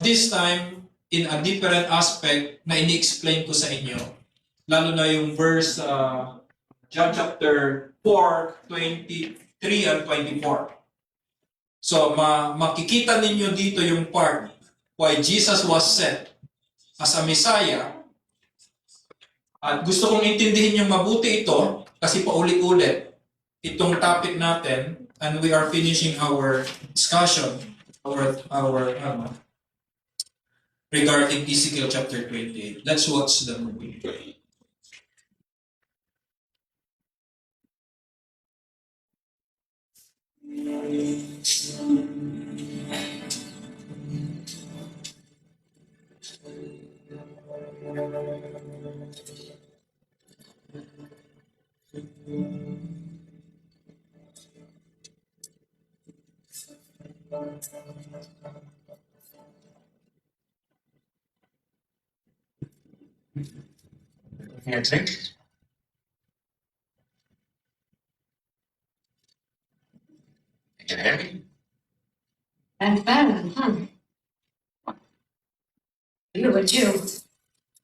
this time, in a different aspect na ini-explain ko sa inyo, lalo na yung verse John chapter 4, 23 and 24. So, makikita ninyo dito yung part why Jesus was sent as a Messiah. At gusto kong intindihin yung mabuti ito kasi paulit-ulit itong topic natin, and we are finishing our discussion, regarding Ezekiel chapter 28. Let's watch the movie. Here, drink. You can hear me? That's bad, huh? You were Jew.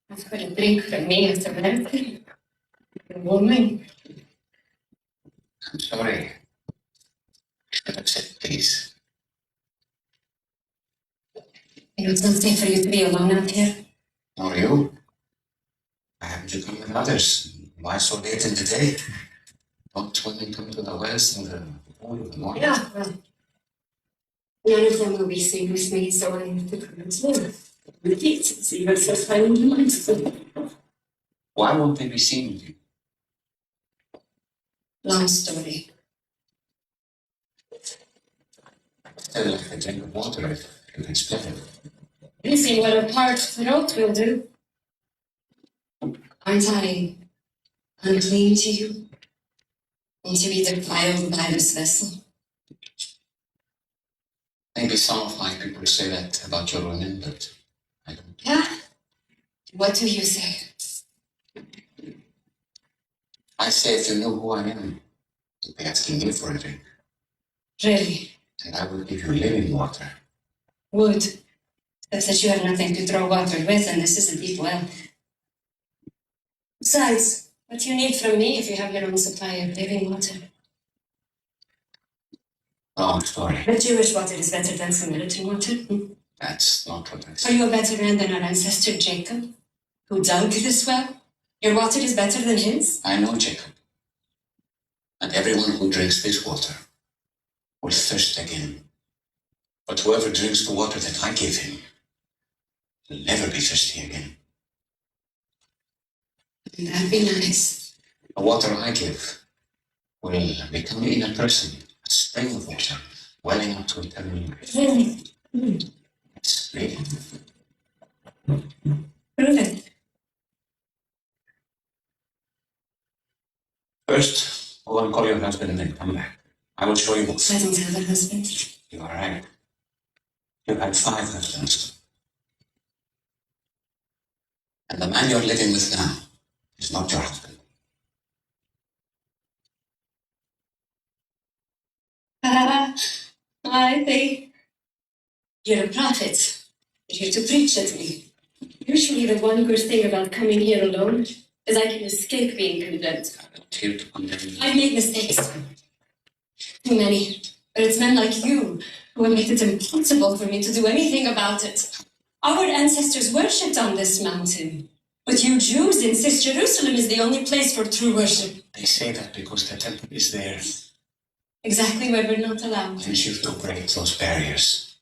That's quite a drink for me as a American. A woman. I'm sorry. I should have said please. You know, it's not safe for you to be alone out here. Nor you. Why haven't you come with others? Why so late in the day? Don't women come to the wells in the morning? Yeah, well, none of them will be seen with me, so I have to come too. Repeat, see what's so funny in your mind. Why won't they be seen with you? Long story. Tell like a drink of water if you can split it. You see what a parched throat will do. Aren't I unclean to you? And to be defiled by this vessel? Maybe some of my people say that about your women, but I don't. Yeah? What do you say? I say if you knew who I am, you'd be asking me for a drink. Really? And I would give you living water. Wood. Says that you have nothing to throw water with, and this is a deep well. Besides, what do you need from me if you have your own supply of living water? Long story. The Jewish water is better than Samaritan water. That's not what I Are said. you a better man than our ancestor Jacob, who dug this well? Your water is better than his? I know Jacob. And everyone who drinks this water will thirst again. But whoever drinks the water that I give him will never be thirsty again. That'd be nice. The water I give will become in a person a spring of water welling up to eternal life. Really? It's really. Prove it. First, go and call your husband and then come back. I will show you what. I don't have a husband. You are right. You had 5 husbands. And the man you're living with now is not your husband. I think you're a prophet. You're here to preach at me. Usually the one good thing about coming here alone is I can escape being condemned. I'm not here to condemn you. I've made mistakes. Too many. But it's men like you who have made it impossible for me to do anything about it. Our ancestors worshipped on this mountain. But you Jews insist Jerusalem is the only place for true worship. They say that because the temple is there. Exactly where we're not allowed. And you to break those barriers.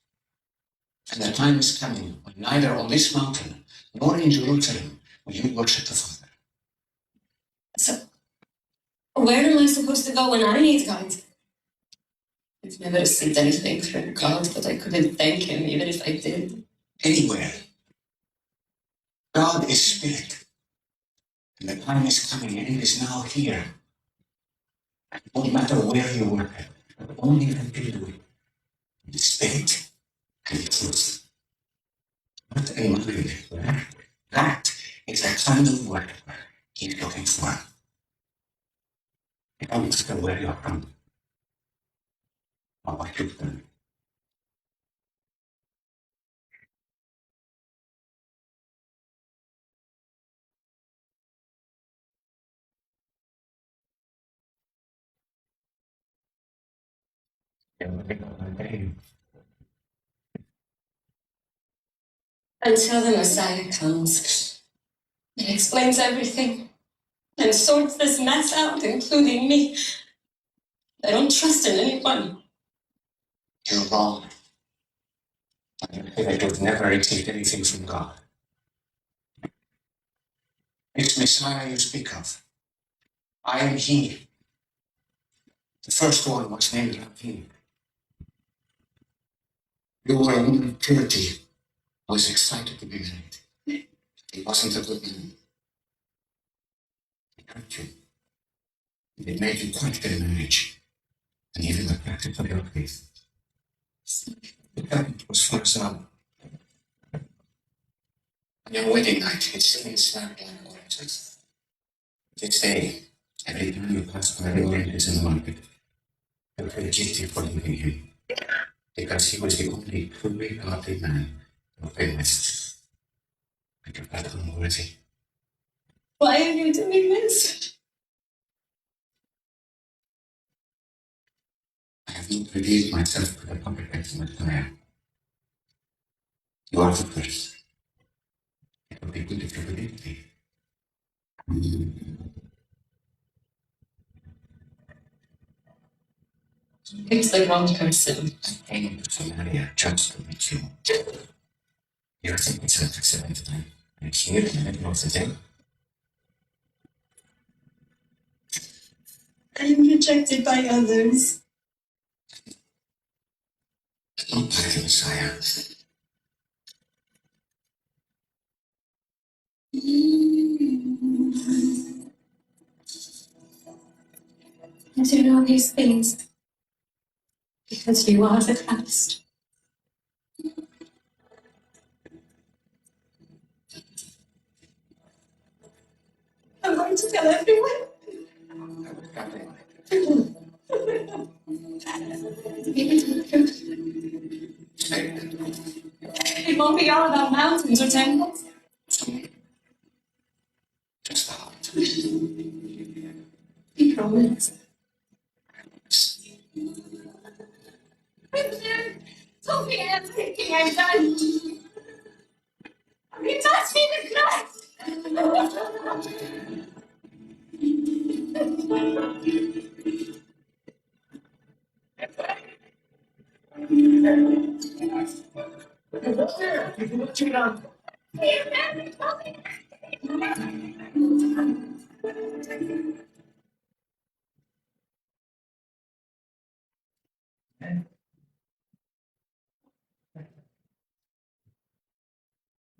And the time is coming when neither on this mountain nor in Jerusalem will you worship the Father. So, where am I supposed to go when I need God? I've never received anything from God, but I couldn't thank Him even if I did. Anywhere. God is spirit. And the time is coming and it is now here. It won't matter where you work, but only that you do it in spirit and truth. Not in mind. That is the kind of work He's looking for. It don't matter where you're from or what you've done. They will be on my name. Until the Messiah comes and explains everything and sorts this mess out, including me. I don't trust in anyone. You're wrong. I say that you've never received anything from God. This Messiah you speak of, I am He. The first one was named Rabbi. You were a woman of purity. I was excited to be married. He wasn't a good man. He hurt you. It made you question marriage and even the practice of your faith. The happened was first on your wedding night. His singing snapped like oranges. This day, every time you pass by the oranges in the market, you feel guilty for leaving him because he was the only truly godly man you've been with. And you're not unworthy. Why are you doing this? I have not revealed myself to the public as Messiah. You are the first. It would be good if you believed me. It's the wrong person. I came to Samaria just to meet you. You're thinking it's an accident time. And here in the middle of the day, I'm rejected by others. not by the Messiah. I do know these things because you are the Christ. I'm going to tell everyone. It won't be all about mountains or temples. Just the heart. You promise. Richard, Sophie, I'm thinking I'm done. You touched me with Christ.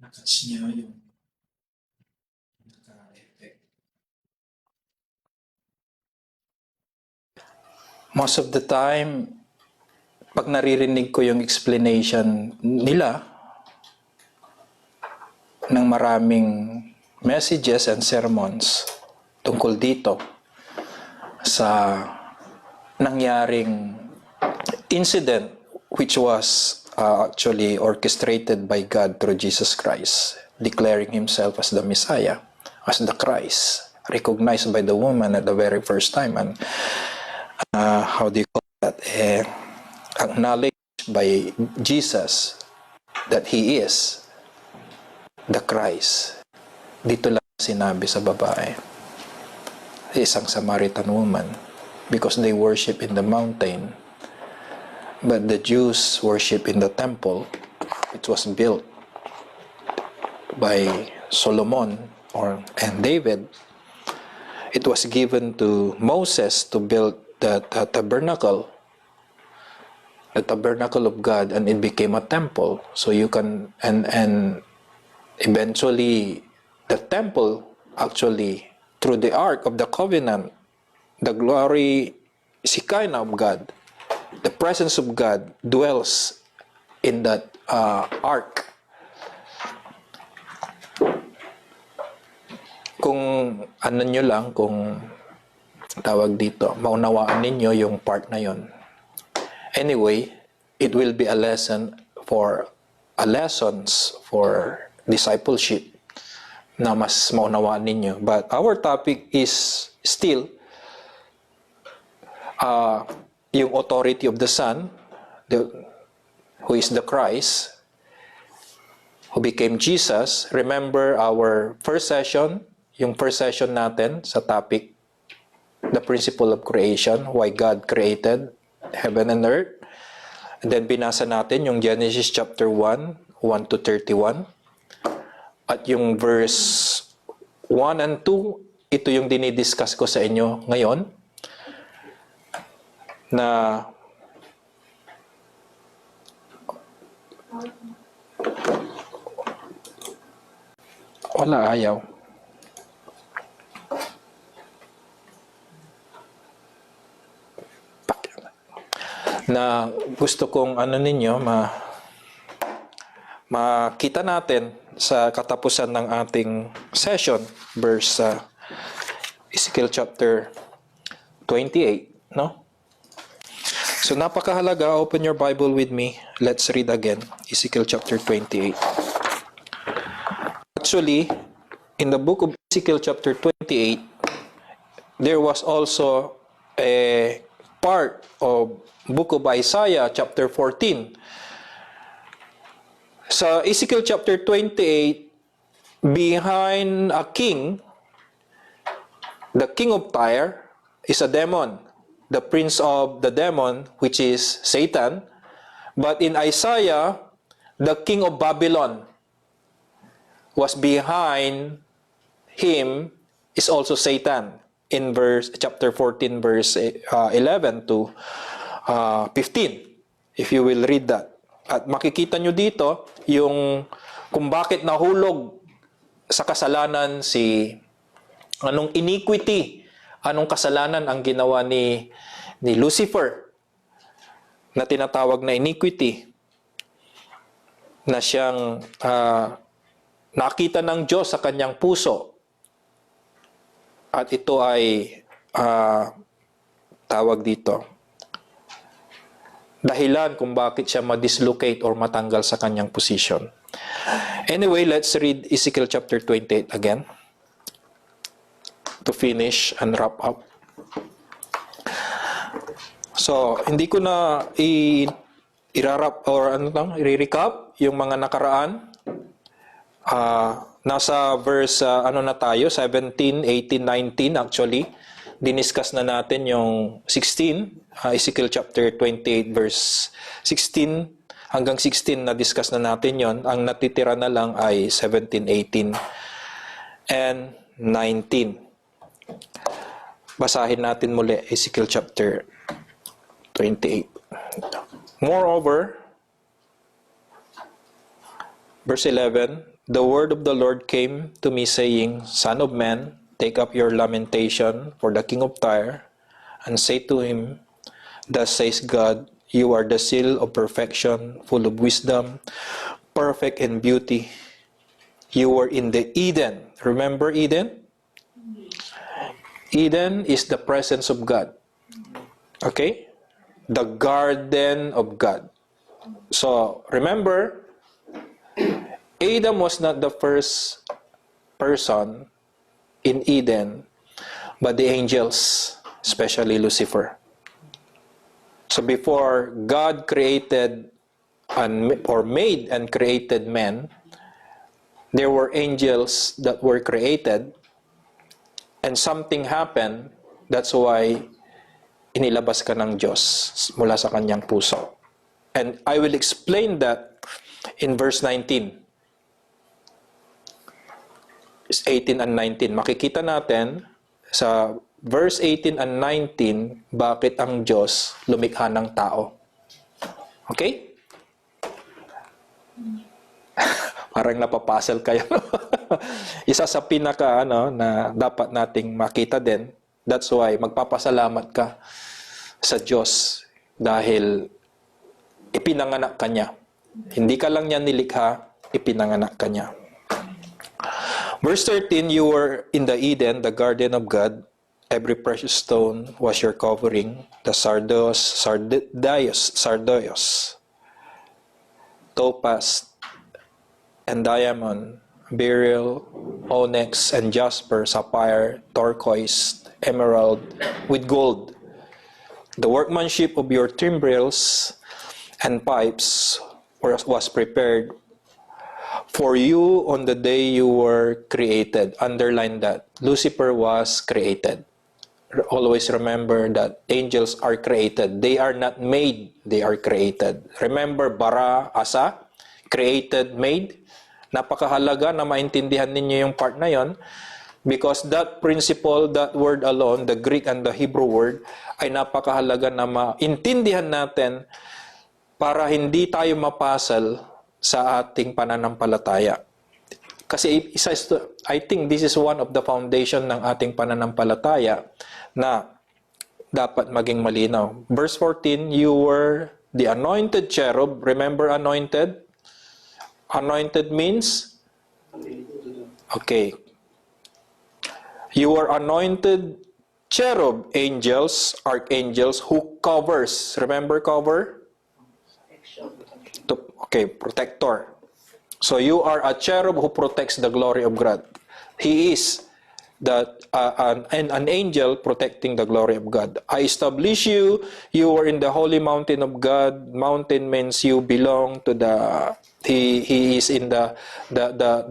Nakatch niya yung naka-effect. Most of the time, pag naririnig ko yung explanation nila ng maraming messages and sermons tungkol dito sa nangyaring incident which was actually orchestrated by God through Jesus Christ, declaring himself as the Messiah, as the Christ, recognized by the woman at the very first time, and how do you call that? Acknowledged by Jesus that he is the Christ. Dito lang sinabi sa babae, isang Samaritan woman, because they worship in the mountain, but the Jews worship in the temple. It was built by Solomon and David. It was given to Moses to build the tabernacle of God, and it became a temple. So you can, and eventually the temple, actually through the Ark of the Covenant, the glory, Shekinah of God, the presence of God dwells in that ark. Kung ano nyo lang, kung tawag dito, maunawaan ninyo yung part na yon. Anyway, it will be a lesson for lessons for discipleship na mas maunawaan ninyo. But our topic is still yung authority of the Son, who is the Christ, who became Jesus. Remember our first session, yung first session natin sa topic, the principle of creation, why God created heaven and earth. And then binasa natin yung Genesis chapter 1, 1 to 31. At yung verse 1 and 2, ito yung dinidiscuss ko sa inyo ngayon, na wala, ayaw. Na gusto kong ninyo makita natin sa katapusan ng ating session, verse Ezekiel chapter 28, no? So napakahalaga, open your Bible with me. Let's read again Ezekiel chapter 28. Actually, in the book of Ezekiel chapter 28, there was also a part of book of Isaiah chapter 14. Sa Ezekiel chapter 28, behind a king, the king of Tyre is a demon, the prince of the demon, which is Satan. But in Isaiah, the king of Babylon was behind him, is also Satan. In chapter 14, verse 11 to 15. If you will read that. At makikita nyo dito yung kung bakit nahulog sa kasalanan anong iniquity, anong kasalanan ang ginawa ni Lucifer na tinatawag na iniquity, na siyang nakita ng Diyos sa kanyang puso. At ito ay tawag dito, dahilan kung bakit siya ma-dislocate or matanggal sa kanyang position. Anyway, let's read Ezekiel chapter 28 again to finish and wrap up. So, hindi ko na i-wrap or i-recap yung mga nakaraan. Nasa verse na tayo, 17, 18, 19 actually. Diniscuss na natin yung 16, Ezekiel chapter 28 verse 16 hanggang 16 na discuss na natin yon. Ang natitira na lang ay 17, 18 and 19. Basahin natin muli Ezekiel chapter 28. Moreover, verse 11, the word of the Lord came to me saying, Son of man, take up your lamentation for the king of Tyre, and say to him, Thus says God, you are the seal of perfection, full of wisdom, perfect in beauty. You were in the Eden. Remember Eden? Eden is the presence of God. Okay? The garden of God. So, remember, Adam was not the first person in Eden, but the angels, especially Lucifer. So before God created or made and created men, there were angels that were created, and something happened. That's why inilabas ka ng Diyos mula sa kanyang puso. And I will explain that in verse 19. 18 and 19. Makikita natin sa verse 18 and 19 bakit ang Diyos lumikha ng tao. Okay? Parang napapasel kayo. Isa sa pinaka na dapat nating makita din. That's why magpapasalamat ka sa Diyos dahil ipinanganak ka niya. Hindi ka lang niya nilikha, ipinanganak ka niya. Verse 13, you were in the Eden, the garden of God. Every precious stone was your covering. The sardius, topaz, and diamond, beryl, onyx, and jasper, sapphire, turquoise, emerald, with gold. The workmanship of your timbrels and pipes was prepared for you on the day you were created. Underline that. Lucifer was created. Always remember that angels are created. They are not made, they are created. Remember, bara, asa, created, made. Napakahalaga na maintindihan ninyo yung part na yon, because that principle, that word alone, the Greek and the Hebrew word, ay napakahalaga na maintindihan natin para hindi tayo mapasal sa ating pananampalataya. Kasi I think this is one of the foundation ng ating pananampalataya na dapat maging malinaw. Verse 14, you were the anointed cherub. Remember anointed? Anointed means? Okay. You were anointed cherub, angels, archangels, who covers. Remember cover? Okay, protector. So you are a cherub who protects the glory of God. He is an angel protecting the glory of God. I establish you. You are in the holy mountain of God. Mountain means you belong to the. He is in the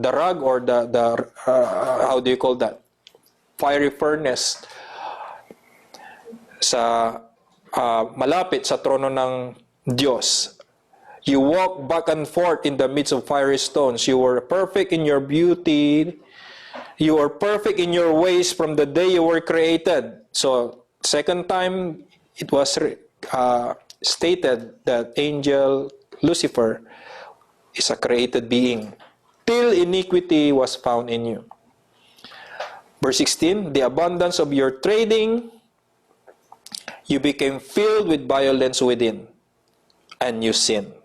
rug, or the how do you call that? Fiery furnace. Sa malapit sa trono ng Diyos. You walk back and forth in the midst of fiery stones. You were perfect in your beauty. You are perfect in your ways from the day you were created. So, second time, it was stated that angel Lucifer is a created being. Till iniquity was found in you. Verse 16, the abundance of your trading, you became filled with violence within, and you sinned.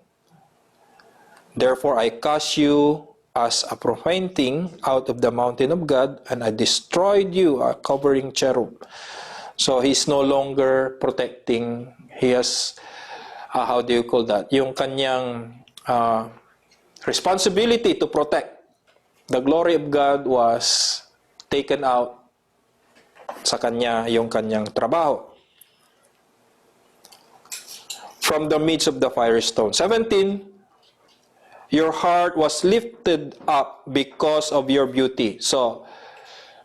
Therefore, I cast you as a profaning out of the mountain of God, and I destroyed you, a covering cherub. So, he's no longer protecting. He has, how do you call that? Yung kanyang responsibility to protect. The glory of God was taken out sa kanya, yung kanyang trabaho. From the midst of the fiery stone. 17, your heart was lifted up because of your beauty. So,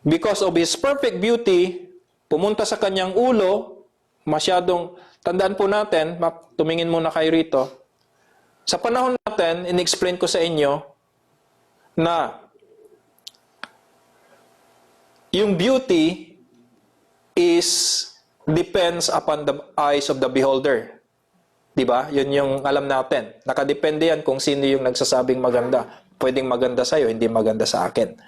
because of His perfect beauty, pumunta sa kanyang ulo, masyadong, tandaan po natin, tumingin muna kayo rito, sa panahon natin, in-explain ko sa inyo, na yung beauty depends upon the eyes of the beholder. Diba? Yun yung alam natin. Nakadepende yan kung sino yung nagsasabing maganda. Pwedeng maganda sa'yo, hindi maganda sa akin.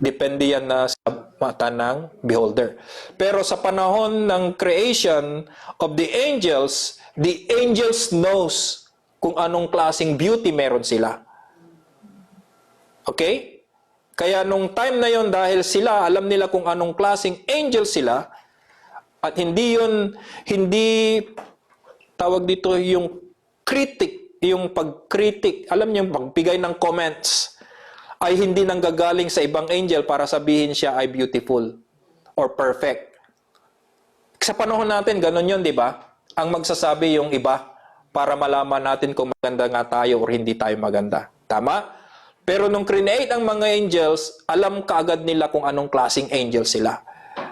Depende yan na sa mata ng beholder. Pero sa panahon ng creation of the angels knows kung anong klaseng beauty meron sila. Okay? Kaya nung time na yon, dahil sila, alam nila kung anong klaseng angel sila, at hindi tawag dito yung critic, yung pag-critic, alam niyo, pagbigay ng comments, ay hindi nanggagaling sa ibang angel para sabihin siya ay beautiful or perfect. Sa panahon natin, ganun yun, di ba? Ang magsasabi yung iba para malaman natin kung maganda nga tayo or hindi tayo maganda. Tama? Pero nung create ang mga angels, alam kaagad nila kung anong klaseng angel sila.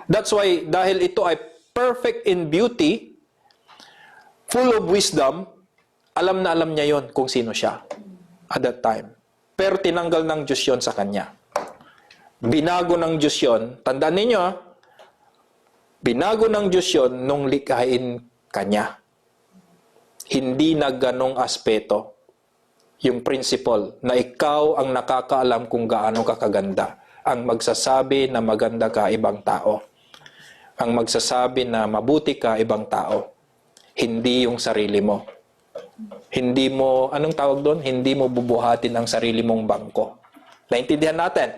That's why, dahil ito ay perfect in beauty, full of wisdom, alam na alam niya yon kung sino siya at that time. Pero tinanggal ng Diyos yon sa kanya. Binago ng Diyos yon. Tandaan ninyo, binago ng Diyos yon nung likhain kanya. Hindi na ganong aspeto yung principle na ikaw ang nakakaalam kung gaano ka kaganda. Ang magsasabi na maganda ka, ibang tao. Ang magsasabi na mabuti ka, ibang tao. Hindi yung sarili mo. Hindi mo, anong tawag doon? Hindi mo bubuhatin ang sarili mong bangko. Naintindihan natin?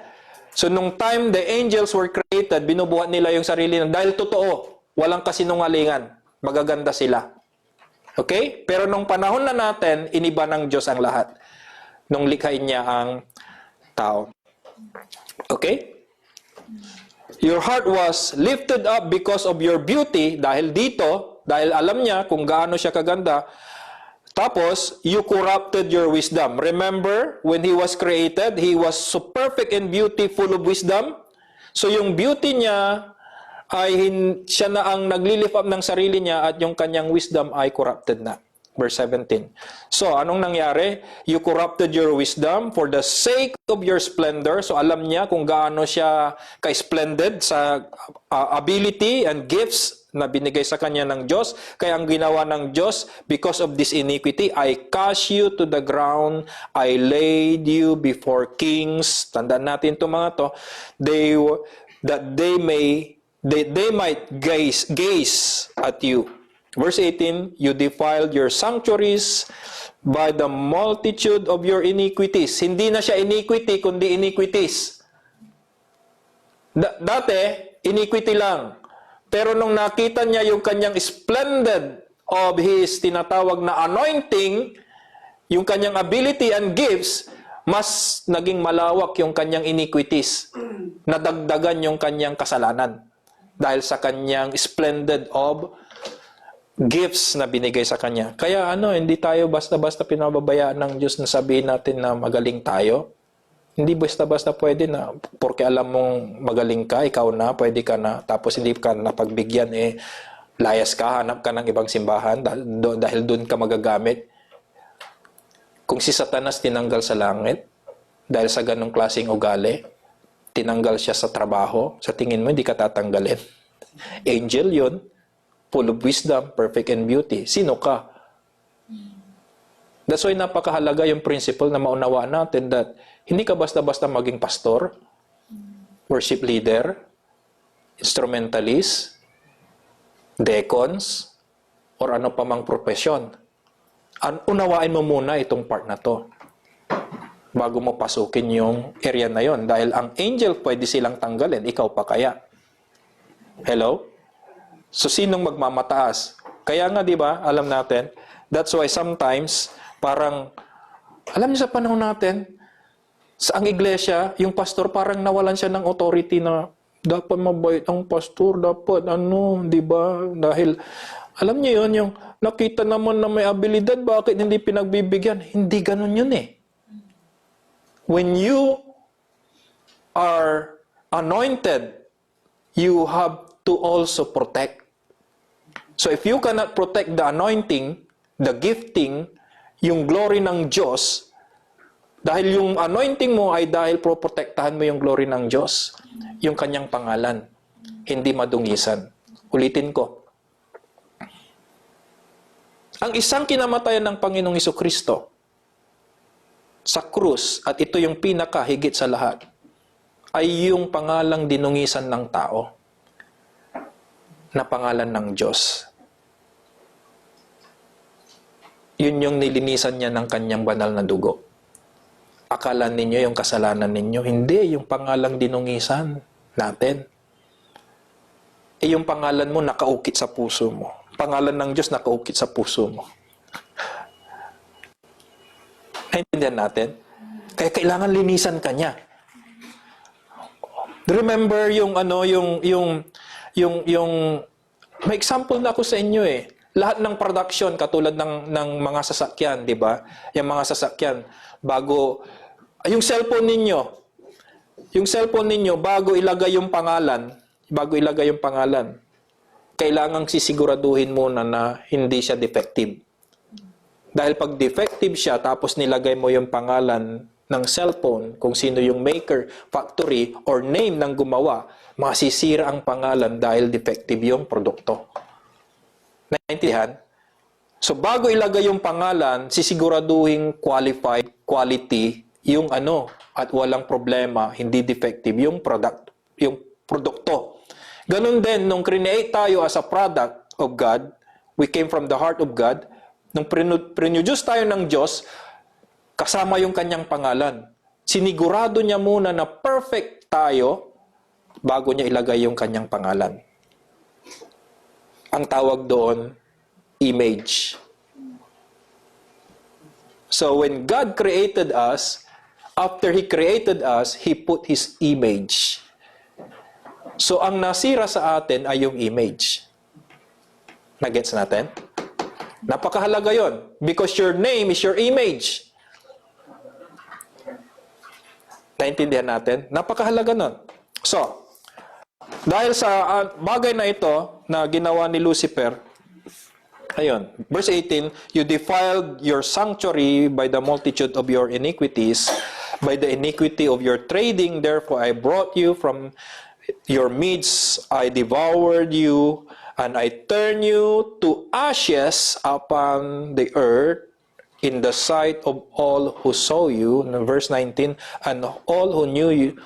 So, nung time the angels were created, binubuhat nila yung sarili nila. Dahil totoo, walang kasinungalingan. Magaganda sila. Okay? Pero nung panahon na natin, iniba ng Diyos ang lahat. Nung likhain niya ang tao. Okay? Your heart was lifted up because of your beauty. Dahil dito, dahil alam niya kung gaano siya kaganda. Tapos, you corrupted your wisdom. Remember, when he was created, he was so perfect and beauty, full of wisdom. So, yung beauty niya ay siya na ang nagli-lift up ng sarili niya at yung kanyang wisdom ay corrupted na. Verse 17. So, anong nangyari? You corrupted your wisdom for the sake of your splendor. So, alam niya kung gaano siya ka-splendid sa ability and gifts na binigay sa kanya ng Diyos. Kaya ang ginawa ng Diyos, because of this iniquity, I cast you to the ground, I laid you before kings. Tandaan natin itong mga to. That they might gaze at you. Verse 18, you defiled your sanctuaries by the multitude of your iniquities. Hindi na siya iniquity, kundi iniquities. Dati, iniquity lang. Pero nung nakita niya yung kanyang splendid of his tinatawag na anointing, yung kanyang ability and gifts, mas naging malawak yung kanyang iniquities. Nadagdagan yung kanyang kasalanan. Dahil sa kanyang splendid of gifts na binigay sa kanya. Kaya hindi tayo basta-basta pinababayaan ng Diyos na sabihin natin na magaling tayo. Hindi basta-basta pwede na, porque alam mong magaling ka, ikaw na, pwede ka na, tapos hindi ka napagbigyan, layas ka, hanap ka ng ibang simbahan, dahil doon ka magagamit. Kung si Satanas tinanggal sa langit, dahil sa ganong klaseng ugali, tinanggal siya sa trabaho, sa tingin mo, hindi ka tatanggalin. Angel yun, full of wisdom, perfect and beauty. Sino ka? That's why napakahalaga yung principle na maunawaan natin that hindi ka basta-basta maging pastor, worship leader, instrumentalist, deacons, or ano pa mang profesyon. Unawain mo muna itong part na to bago mo pasukin yung area na yon. Dahil ang angel pwede silang tanggalin, ikaw pa kaya? Hello? So, sinong magmamataas? Kaya nga, di ba, alam natin, that's why sometimes, parang, alam niyo sa panahon natin, sa ang iglesia, yung pastor parang nawalan siya ng authority na dapat mabait ang pastor, dapat di ba? Dahil, alam niyo yun, yung nakita naman na may abilidad, bakit hindi pinagbibigyan? Hindi ganun yun eh. When you are anointed, you have to also protect. So if you cannot protect the anointing, the gifting, yung glory ng Diyos, dahil yung anointing mo ay dahil protektahan mo yung glory ng Diyos, yung kanyang pangalan, hindi madungisan. Ulitin ko. Ang isang kinamatayan ng Panginoong Jesucristo sa krus, at ito yung pinakahigit sa lahat, ay yung pangalang dinungisan ng tao na pangalan ng Diyos. Yun yung nilinisan niya ng kanyang banal na dugo. Akala ninyo yung kasalanan ninyo. Hindi, yung pangalang dinungisan natin. Yung pangalan mo nakaukit sa puso mo. Pangalan ng Diyos nakaukit sa puso mo. Naintindihan natin? Kaya kailangan linisan ka niya. Remember may example na ako sa inyo eh. Lahat ng production, katulad ng mga sasakyan, di ba? Yung mga sasakyan, yung cellphone ninyo, bago ilagay yung pangalan, kailangang sisiguraduhin muna na hindi siya defective. Dahil pag defective siya, tapos nilagay mo yung pangalan ng cellphone, kung sino yung maker, factory, or name ng gumawa, masisira ang pangalan dahil defective yung produkto. Naintindihan? So, bago ilagay yung pangalan, sisiguraduhin qualified, quality, yung at walang problema, hindi defective yung produkto. Ganun din, nung create tayo as a product of God, we came from the heart of God, nung produce tayo ng Diyos, kasama yung kanyang pangalan. Sinigurado niya muna na perfect tayo, bago niya ilagay yung kanyang pangalan. Ang tawag doon, image. So when God created us, after He created us, He put His image. So ang nasira sa atin ay yung image. Nagets natin? Napakahalaga yon because your name is your image. Naintindihan natin? Napakahalaga nun. So, dahil sa bagay na ito na ginawa ni Lucifer, ayun, verse 18, you defiled your sanctuary by the multitude of your iniquities, by the iniquity of your trading, therefore I brought you from your midst, I devoured you, and I turn you to ashes upon the earth in the sight of all who saw you. Verse 19, and all who knew you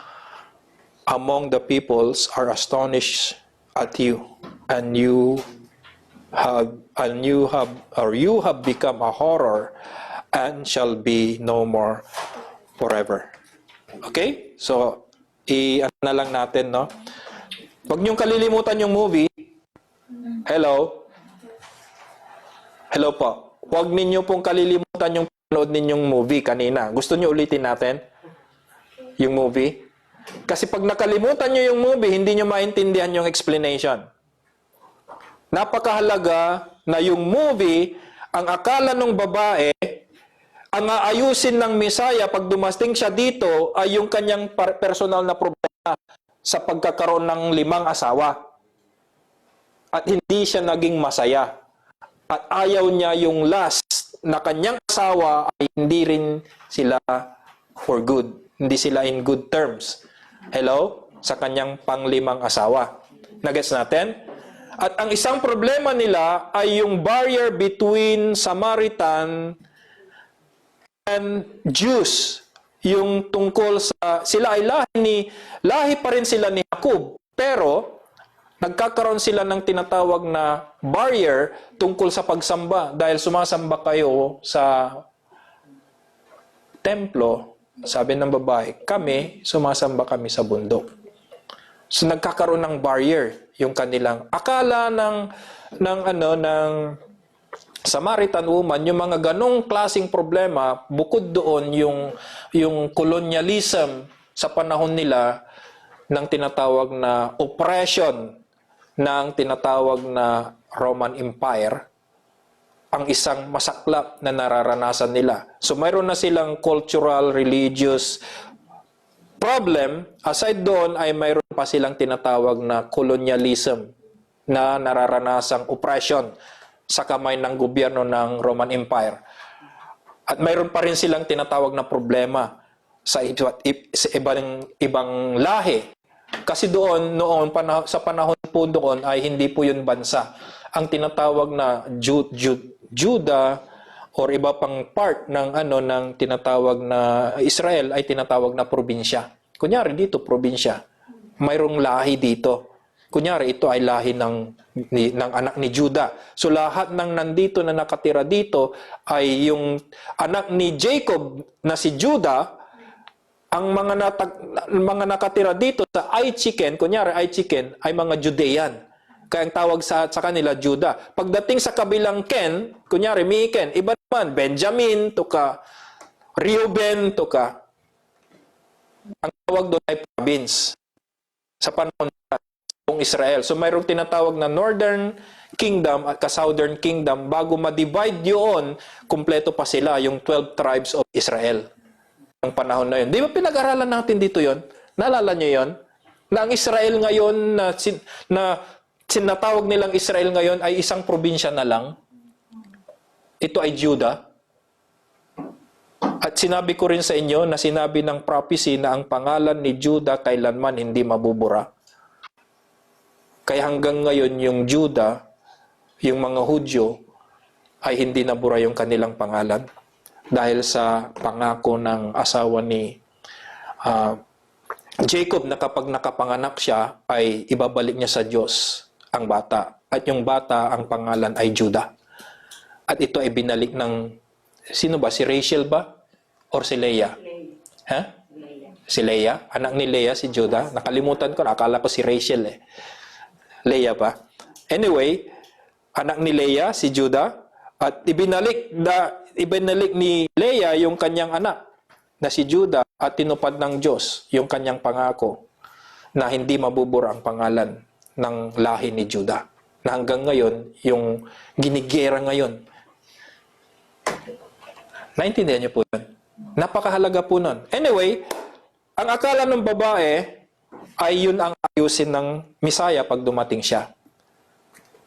among the peoples are astonished at you, and you have become a horror and shall be no more forever. Okay? So, na lang natin, no? Huwag niyong kalilimutan yung movie. Hello? Hello po. Huwag ninyo pong kalilimutan yung panood ninyong movie kanina. Gusto niyo ulitin natin? Yung movie? Kasi pag nakalimutan nyo yung movie, hindi nyo maintindihan yung explanation. Napakahalaga na yung movie, ang akala ng babae, ang aayusin ng Messiah pag dumasting siya dito ay yung kanyang personal na problema sa pagkakaroon ng 5 asawa. At hindi siya naging masaya. At ayaw niya yung last na kanyang asawa ay hindi rin sila for good. Hindi sila in good terms. Hello? Sa kanyang pang-5 asawa. Nagets natin? At ang isang problema nila ay yung barrier between Samaritan and Jews. Yung tungkol sa, sila ay lahi pa rin sila ni Jacob. Pero, nagkakaroon sila ng tinatawag na barrier tungkol sa pagsamba. Dahil sumasamba kayo sa templo, sabi ng babae, kami, sumasamba kami sa bundok. So nagkakaroon ng barrier yung kanilang akala ng Samaritan woman, yung mga ganong klaseng problema, bukod doon yung colonialism sa panahon nila ng tinatawag na oppression ng tinatawag na Roman Empire, ang isang masaklap na nararanasan nila. So mayroon na silang cultural, religious problem. Aside doon ay mayroon pa silang tinatawag na colonialism na nararanasang oppression sa kamay ng gobyerno ng Roman Empire. At mayroon pa rin silang tinatawag na problema sa ibang lahi. Kasi doon, sa panahon po doon ay hindi po yun bansa. Ang tinatawag na Juda or iba pang part ng ng tinatawag na Israel ay tinatawag na probinsya. Kunyari dito probinsya. Mayroong lahi dito. Kunyari ito ay lahi ng anak ni Juda. So lahat ng nandito na nakatira dito ay yung anak ni Jacob na si Juda. Ang mga nakatira dito sa Aichiken, kunyari Aichiken ay mga Judean. Kaya ang tawag sa kanila, Juda. Pagdating sa kabilang Ken, kunyari, Miken, iba naman, Benjamin, to ka, Reuben, to ka. Ang tawag doon ay province. Sa panahon ng Israel. So mayroong tinatawag na Northern Kingdom at Southern Kingdom. Bago ma-divide yun, kumpleto pa sila, yung 12 tribes of Israel. Ang panahon na yun. Di ba pinag-aralan natin dito yon? Naalala nyo yon? Na ang Israel ngayon na sinatawag nilang Israel ngayon ay isang probinsya na lang. Ito ay Juda. At sinabi ko rin sa inyo na sinabi ng prophecy na ang pangalan ni Juda kailanman hindi mabubura. Kaya hanggang ngayon yung Juda, yung mga Hudyo, ay hindi nabura yung kanilang pangalan. Dahil sa pangako ng asawa ni Jacob na kapag nakapanganak siya, ay ibabalik niya sa Diyos ang bata. At yung bata, ang pangalan ay Juda. At ito ay binalik ng, sino ba? Si Rachel ba? Or si Leah? Ha? Si Leah? Anak ni Leah, si Juda? Nakalimutan ko, akala ko si Rachel eh. Leah pa. Anyway, anak ni Leah, si Juda. At ibinalik ni Leah yung kanyang anak na si Juda at tinupad ng Diyos yung kanyang pangako na hindi mabubura ang pangalan ng lahi ni Juda. na hanggang ngayon, yung ginigera ngayon. Naintindihan niyo po yun? Napakahalaga po nun. Anyway, ang akala ng babae ay yun ang ayusin ng Misaya pag dumating siya.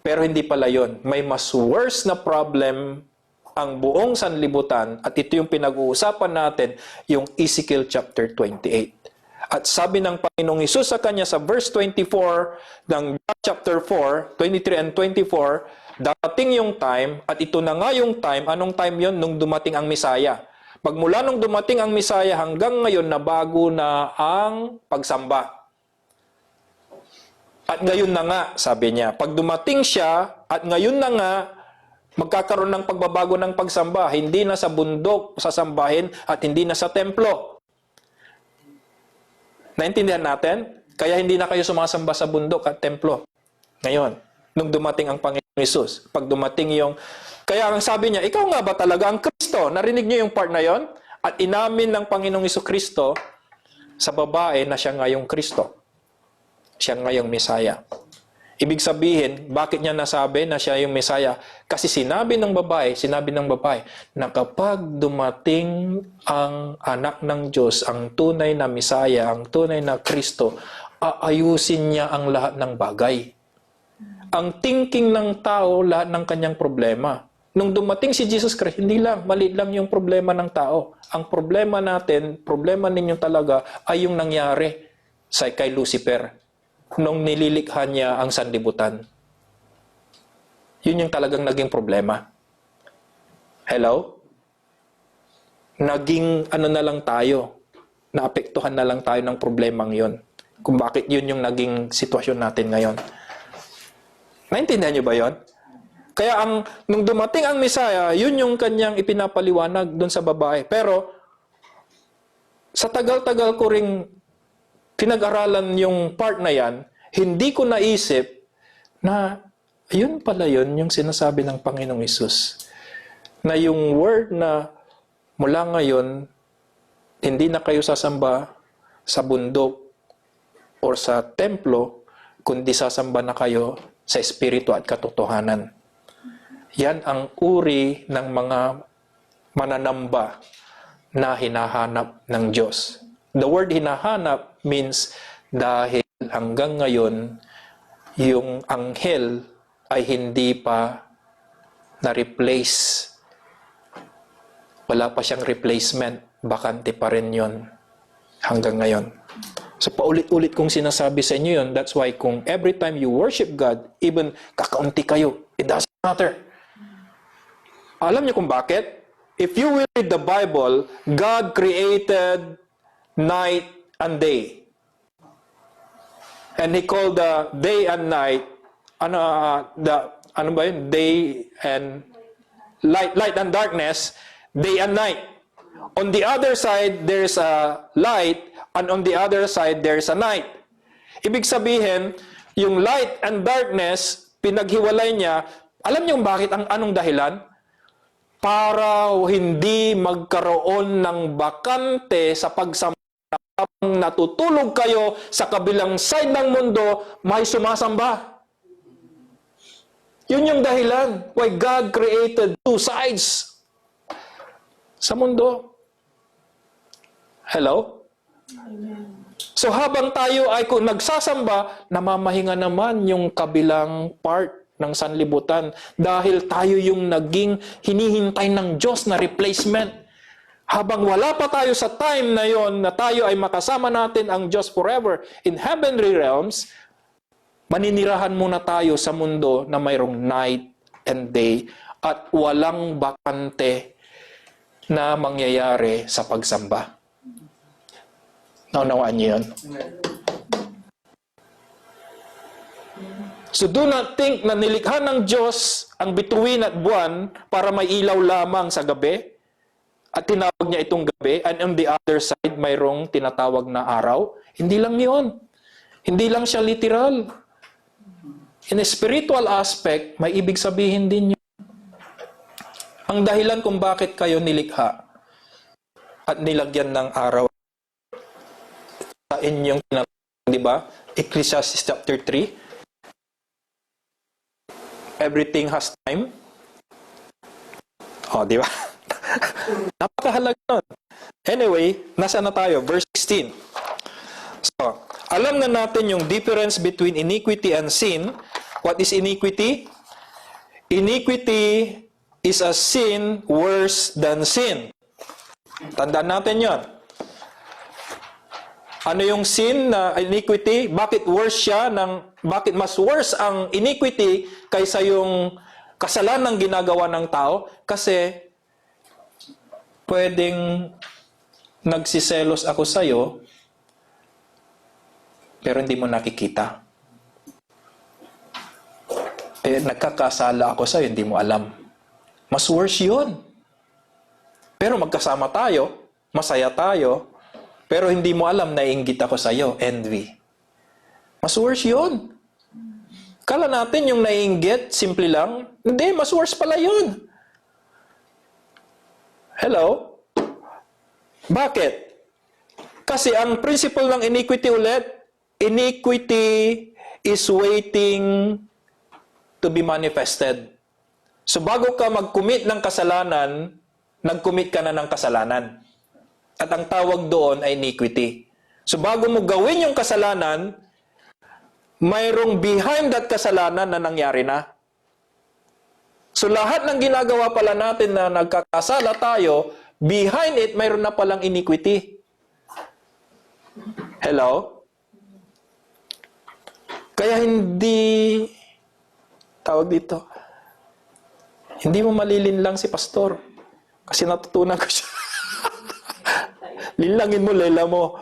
Pero hindi pala yun. May mas worse na problem ang buong sanlibutan at ito yung pinag-uusapan natin, yung Ezekiel chapter 28. At sabi ng Panginoong Hesus sa kanya sa verse 24 ng chapter 4, 23 and 24, darating yung time, at ito na nga yung time, anong time yon? Nung dumating ang Misaya. Pagmula nung dumating ang Misaya hanggang ngayon, nabago na ang pagsamba. At ngayon na nga, sabi niya, pag dumating siya, at ngayon na nga, magkakaroon ng pagbabago ng pagsamba, hindi na sa bundok sasambahin at hindi na sa templo. Naintindihan natin? Kaya hindi na kayo sumasamba sa bundok at templo. Ngayon, nung dumating ang Panginoong Hesus, pag dumating yung... Kaya ang sabi niya, ikaw nga ba talaga ang Kristo? Narinig niyo yung part na yon? At inamin ng Panginoong Hesukristo sa babae na siya nga yung Kristo. Siya nga yung Mesaya. Ibig sabihin, bakit niya nasabi na siya yung Mesaya? Kasi sinabi ng babae na kapag dumating ang anak ng Diyos, ang tunay na Mesaya, ang tunay na Kristo, aayusin niya ang lahat ng bagay. Ang thinking ng tao, lahat ng kanyang problema. Nung dumating si Jesus Christ, hindi lang, maliit lang yung problema ng tao. Ang problema natin, problema ninyo talaga, ay yung nangyari kay Lucifer nung nililikha niya ang sanlibutan. Yun yung talagang naging problema. Hello? Naging ano na lang tayo, naapektuhan na lang tayo ng problemang yun. Kung bakit yun yung naging sitwasyon natin ngayon. Naintindihan niyo ba yun? Kaya nung dumating ang Mesaya, yun yung kanyang ipinapaliwanag dun sa babae. Pero, sa tagal-tagal ko ring pinag-aralan yung part na yan, hindi ko naisip na yun pala yun yung sinasabi ng Panginoong Hesus. Na yung word na mula ngayon, hindi na kayo sasamba sa bundok or sa templo, kundi sasamba na kayo sa espiritu at katotohanan. Yan ang uri ng mga mananamba na hinahanap ng Diyos. The word hinahanap means dahil hanggang ngayon, yung anghel ay hindi pa na-replace. Wala pa siyang replacement. Bakante pa rin yun hanggang ngayon. So paulit-ulit kong sinasabi sa inyo yun. That's why kung every time you worship God, even kakaunti kayo, it doesn't matter. Alam niyo kung bakit? If you will read the Bible, God created night and day. And He called the day and night, ano ba yun? Day and light and darkness, day and night. On the other side, there's a light, and on the other side, there's a night. Ibig sabihin, yung light and darkness, pinaghiwalay niya. Alam niyo bakit? Anong dahilan? Para hindi magkaroon ng bakante sa pagsamba. Natutulog kayo sa kabilang side ng mundo, may sumasamba. Yun yung dahilan why God created two sides sa mundo. Hello? So habang tayo ay kung nagsasamba, namamahinga naman yung kabilang part ng sanlibutan dahil tayo yung naging hinihintay ng Diyos na replacement. Habang wala pa tayo sa time na yon na tayo ay makasama natin ang Diyos forever in heavenly realms, maninirahan muna tayo sa mundo na mayroong night and day at walang bakante na mangyayari sa pagsamba. Naunawaan niyo yun? So do not think na nilikha ng Diyos ang bituin at buwan para may ilaw lamang sa gabi at tinawag niya itong gabi, and on the other side mayroong tinatawag na araw. Hindi lang yun. Hindi lang siya literal. In a spiritual aspect, may ibig sabihin din yun. Ang dahilan kung bakit kayo nilikha at nilagyan ng araw sa inyong tinatawag, di ba? Ecclesiastes chapter 3. everything has time. O, di ba? Napakahalaga nun. Anyway, nasa na tayo? Verse 16. So, alam na natin yung difference between iniquity and sin. What is iniquity? Iniquity is a sin worse than sin. Tandaan natin yon. Ano yung sin na iniquity? Bakit worse siya? Bakit mas worse ang iniquity kaysa yung kasalanan ginagawa ng tao? Kasi pwedeng nagsiselos ako sa'yo, pero hindi mo nakikita. Nagkakasala ako sa'yo, hindi mo alam. Mas worse yun. Pero magkasama tayo, masaya tayo, pero hindi mo alam, naiinggit ako sa'yo, envy. Mas worse yun. Kala natin yung naiinggit, simple lang. Hindi, mas worse pala yun. Hello? Bakit? Kasi ang principle ng iniquity ulit, iniquity is waiting to be manifested. So bago ka mag-commit ng kasalanan, nag-commit ka na ng kasalanan. At ang tawag doon ay iniquity. So bago mo gawin yung kasalanan, mayroong behind that kasalanan na nangyari na. So lahat ng ginagawa pala natin na nagkakasala tayo, behind it, mayroon na palang iniquity. Hello? Kaya hindi, tawag dito, hindi mo malilinlang si pastor. Kasi natutunan ko siya. Linlangin mo, lela mo.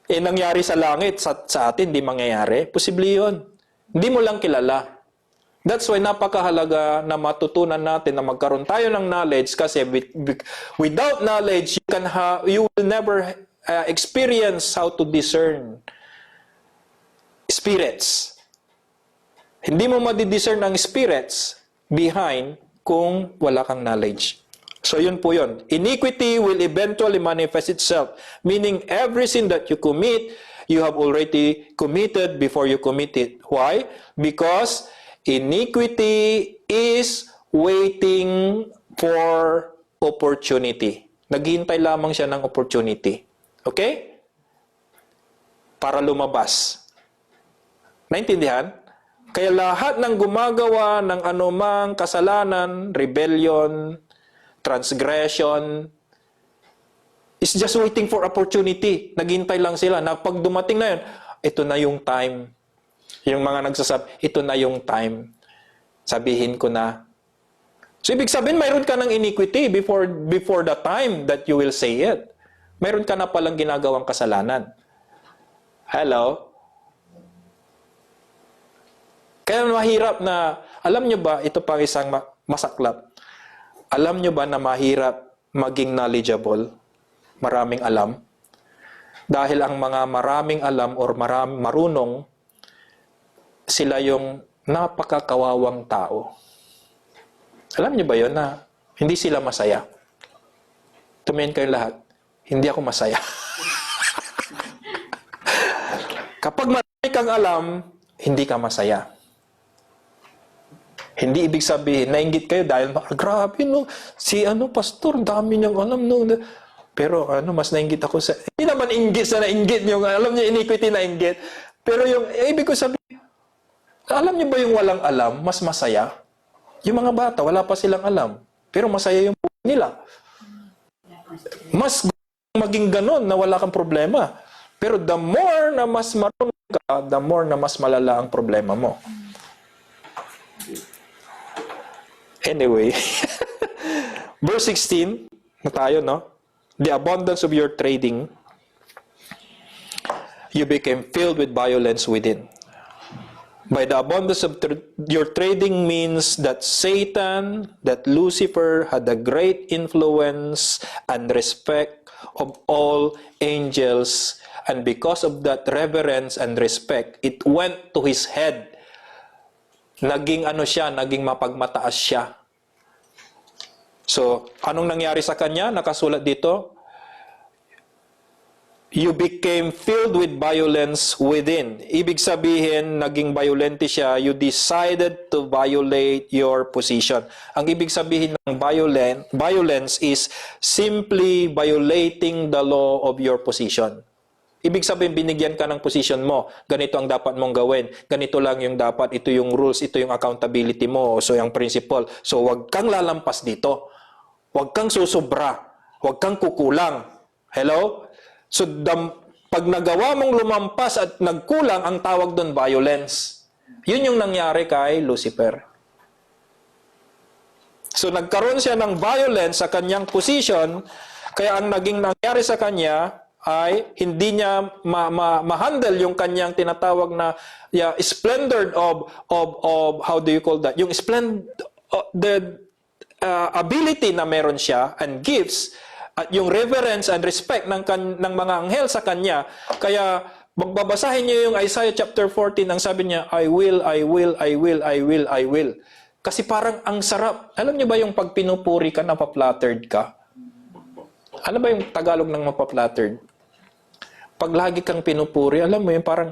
Nangyari sa langit, sa atin, hindi mangyayari. Posible yun. Hindi mo lang kilala. That's why napakahalaga na matutunan natin na magkaroon tayo ng knowledge kasi without knowledge, you will never experience how to discern spirits. Hindi mo madidiscern ang spirits behind kung wala kang knowledge. So yun po yun. Iniquity will eventually manifest itself. Meaning every sin that you commit, you have already committed before you commit it. Why? Because iniquity is waiting for opportunity. Naghihintay lamang siya ng opportunity. Okay? Para lumabas. Naintindihan? Kaya lahat ng gumagawa ng anumang kasalanan, rebellion, transgression, is just waiting for opportunity. Naghihintay lang sila na pag dumating na yun, ito na yung time. Yung mga nagsasabi, ito na yung time. Sabihin ko na. So, ibig sabihin, mayroon ka ng iniquity before the time that you will say it. Mayroon ka na palang ginagawang kasalanan. Hello? Kaya mahirap na, alam nyo ba, ito pang isang masaklap. Alam nyo ba na mahirap maging knowledgeable? Maraming alam. Dahil ang mga maraming alam or marunong, sila yung napakakawawang tao. Alam nyo ba yun na hindi sila masaya? Tumingin kayo lahat. Hindi ako masaya. Kapag marami kang alam, hindi ka masaya. Hindi ibig sabihin, nainggit kayo dahil, grabe no, si pastor, dami niyang alam no. Pero mas nainggit ako sa, hindi naman inggit sa nainggit niyo, alam niyo, iniquity na inggit. Pero yung, ibig ko sabihin, alam niyo ba yung walang alam, mas masaya? Yung mga bata, wala pa silang alam. Pero masaya yung buhay nila. Mas maging ganon na wala kang problema. Pero the more na mas marunong ka, the more na mas malala ang problema mo. Anyway, verse 16, na tayo, no? The abundance of your trading, you became filled with violence within. By the abundance of your trading means that Satan, that Lucifer had a great influence and respect of all angels, and because of that reverence and respect, it went to his head. Naging naging mapagmataas siya. So, anong nangyari sa kanya? Nakasulat dito, you became filled with violence within. Ibig sabihin, naging violente siya, you decided to violate your position. Ang ibig sabihin ng violence is simply violating the law of your position. Ibig sabihin, binigyan ka ng position mo. Ganito ang dapat mong gawin. Ganito lang yung dapat. Ito yung rules. Ito yung accountability mo. So, yung principle. So, wag kang lalampas dito. Wag kang susubra. Wag kang kukulang. Hello? So, pag nagawa mong lumampas at nagkulang, ang tawag doon violence. Yun yung nangyari kay Lucifer. So, nagkaroon siya ng violence sa kanyang position, kaya ang naging nangyari sa kanya ay hindi niya ma-handle yung kanyang tinatawag na splendor of how do you call that? Yung the ability na meron siya and gifts, at yung reverence and respect ng mga anghel sa kanya. Kaya magbabasahin niyo yung Isaiah chapter 14, ang sabi niya, I will. Kasi parang ang sarap. Alam niyo ba yung pag pinupuri ka, napaplattered ka? Ano ba yung Tagalog ng mapaplattered? Pag lagi kang pinupuri, alam mo yun, parang,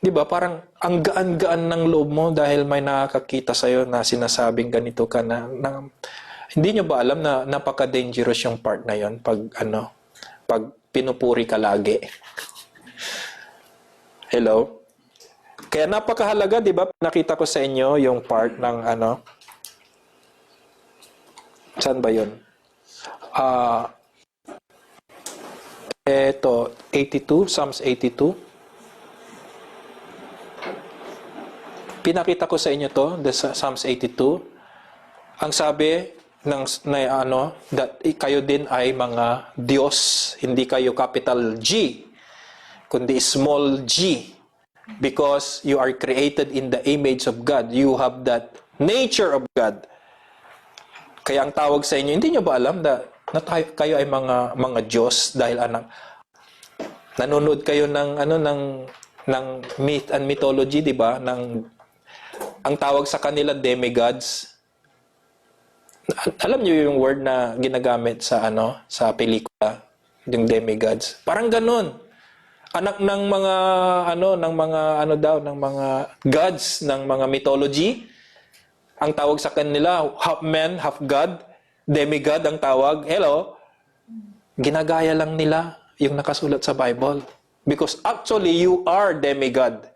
di ba, parang ang gaan-gaan ng loob mo dahil may nakakakita sa'yo na sinasabing ganito ka na hindi nyo ba alam na napaka-dangerous yung part na yon pag pinupuri ka lagi? Hello? Kaya napakahalaga, di ba? Nakita ko sa inyo yung part ng saan ba yun? Ito, 82, Psalms 82. Pinakita ko sa inyo to, the Psalms 82. Ang sabi that kayo din ay mga Diyos, hindi kayo capital G, kundi small g. Because you are created in the image of God. You have that nature of God. Kaya ang tawag sa inyo, hindi nyo ba alam na kayo ay mga Diyos dahil nanonood kayo ng myth and mythology, di ba? Ang tawag sa kanila demigods. Alam niyo yung word na ginagamit sa pelikula, yung demigods. Parang ganun. Anak ng mga gods, ng mga mythology. Ang tawag sa kanila, half man, half god. Demigod ang tawag. Hello? Ginagaya lang nila yung nakasulat sa Bible. Because actually, you are demigod.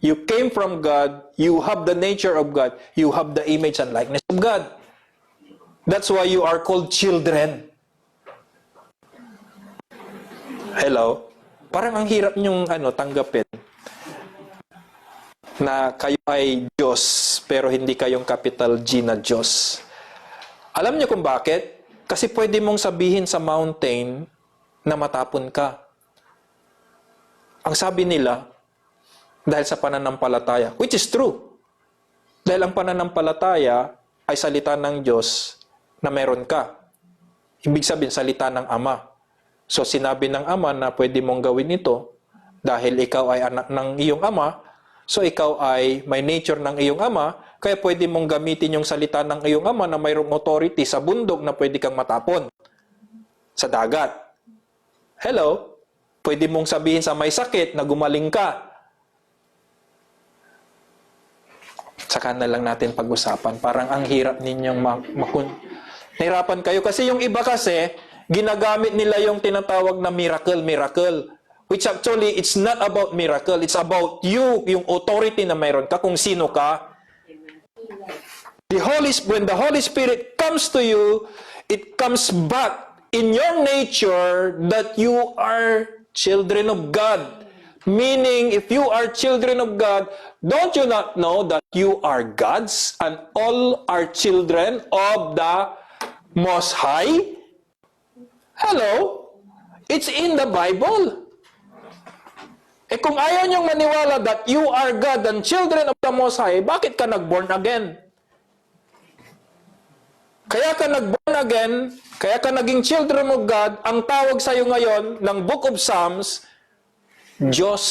You came from God. You have the nature of God. You have the image and likeness of God. That's why you are called children. Hello? Parang ang hirap niyong tanggapin na kayo ay Diyos, pero hindi kayong capital G na Diyos. Alam niyo kung bakit? Kasi pwede mong sabihin sa mountain na matapon ka. Ang sabi nila, dahil sa pananampalataya, which is true. Dahil ang pananampalataya ay salita ng Diyos na meron ka. Ibig sabihin, salita ng Ama. So, sinabi ng Ama na pwede mong gawin ito dahil ikaw ay anak ng iyong Ama. So, ikaw ay may nature ng iyong Ama, kaya pwede mong gamitin yung salita ng iyong Ama na mayroong authority sa bundok na pwede kang matapon sa dagat. Hello? Pwede mong sabihin sa may sakit na gumaling ka. Saka na lang natin pag-usapan. Parang ang hirap ninyong nahirapan kayo. Kasi yung iba kasi, ginagamit nila yung tinatawag na miracle. Which actually, it's not about miracle. It's about you, yung authority na mayroon ka, kung sino ka. When the Holy Spirit comes to you, it comes back in your nature that you are children of God. Meaning, if you are children of God, don't you not know that you are God's and all are children of the Most High? Hello? It's in the Bible. Kung ayaw niyong maniwala that you are God and children of the Most High, bakit ka nag-born again? Kaya ka nag-born again, kaya ka naging children of God, ang tawag sa iyo ngayon ng Book of Psalms, Diyos,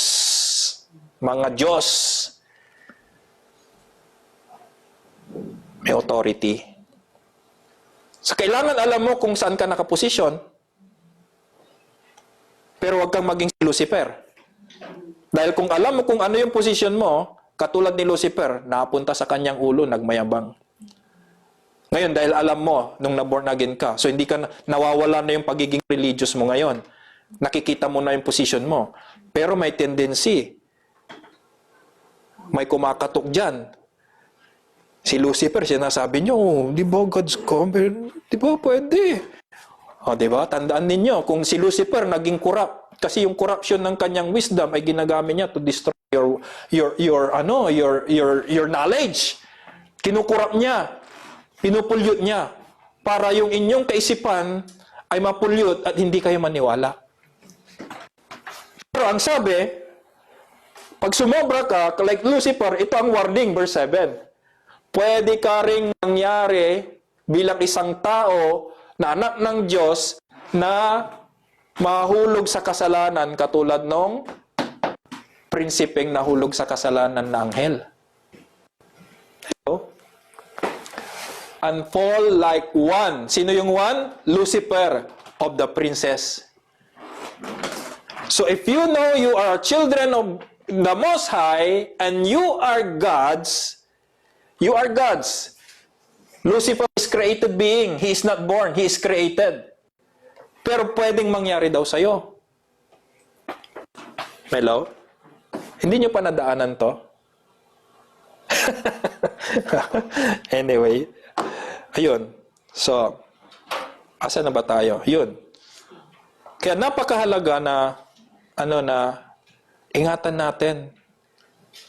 mga Diyos. May authority. So, kailangan alam mo kung saan ka nakaposisyon. Pero huwag kang maging si Lucifer. Dahil kung alam mo kung ano yung posisyon mo, katulad ni Lucifer, napunta sa kanyang ulo, nagmayabang. Ngayon, dahil alam mo, nung na-born again ka, so hindi ka nawawala na yung pagiging religious mo ngayon. Nakikita mo na yung posisyon mo. Pero may tendency, may kumakatok dyan. Si Lucifer, sinasabi niyo, oh, di ba God's come? Di ba pwede? O, di ba? Tandaan ninyo, kung si Lucifer naging corrupt, kasi yung corruption ng kanyang wisdom ay ginagamit niya to destroy your knowledge. Kinukurap niya, pinupulyot niya, para yung inyong kaisipan ay mapulyot at hindi kayo maniwala. Pero ang sabi, pag sumobra ka, like Lucifer, ito ang warning, verse 7. Pwede ka ring mangyari bilang isang tao na anak ng Diyos na mahulog sa kasalanan katulad nung prinsipeng nahulog sa kasalanan na anghel. Hello? And fall like one. Sino yung one? Lucifer of the princess. So if you know you are children of the Most High and you are God's, you are God's. Lucifer is created being. He is not born. He is created. Pero pwedeng mangyari daw sa'yo. Hello? Hindi nyo pa nadaanan to? Anyway. Ayun. So, asa na ba tayo? Yun. Kaya napakahalaga na ingatan natin.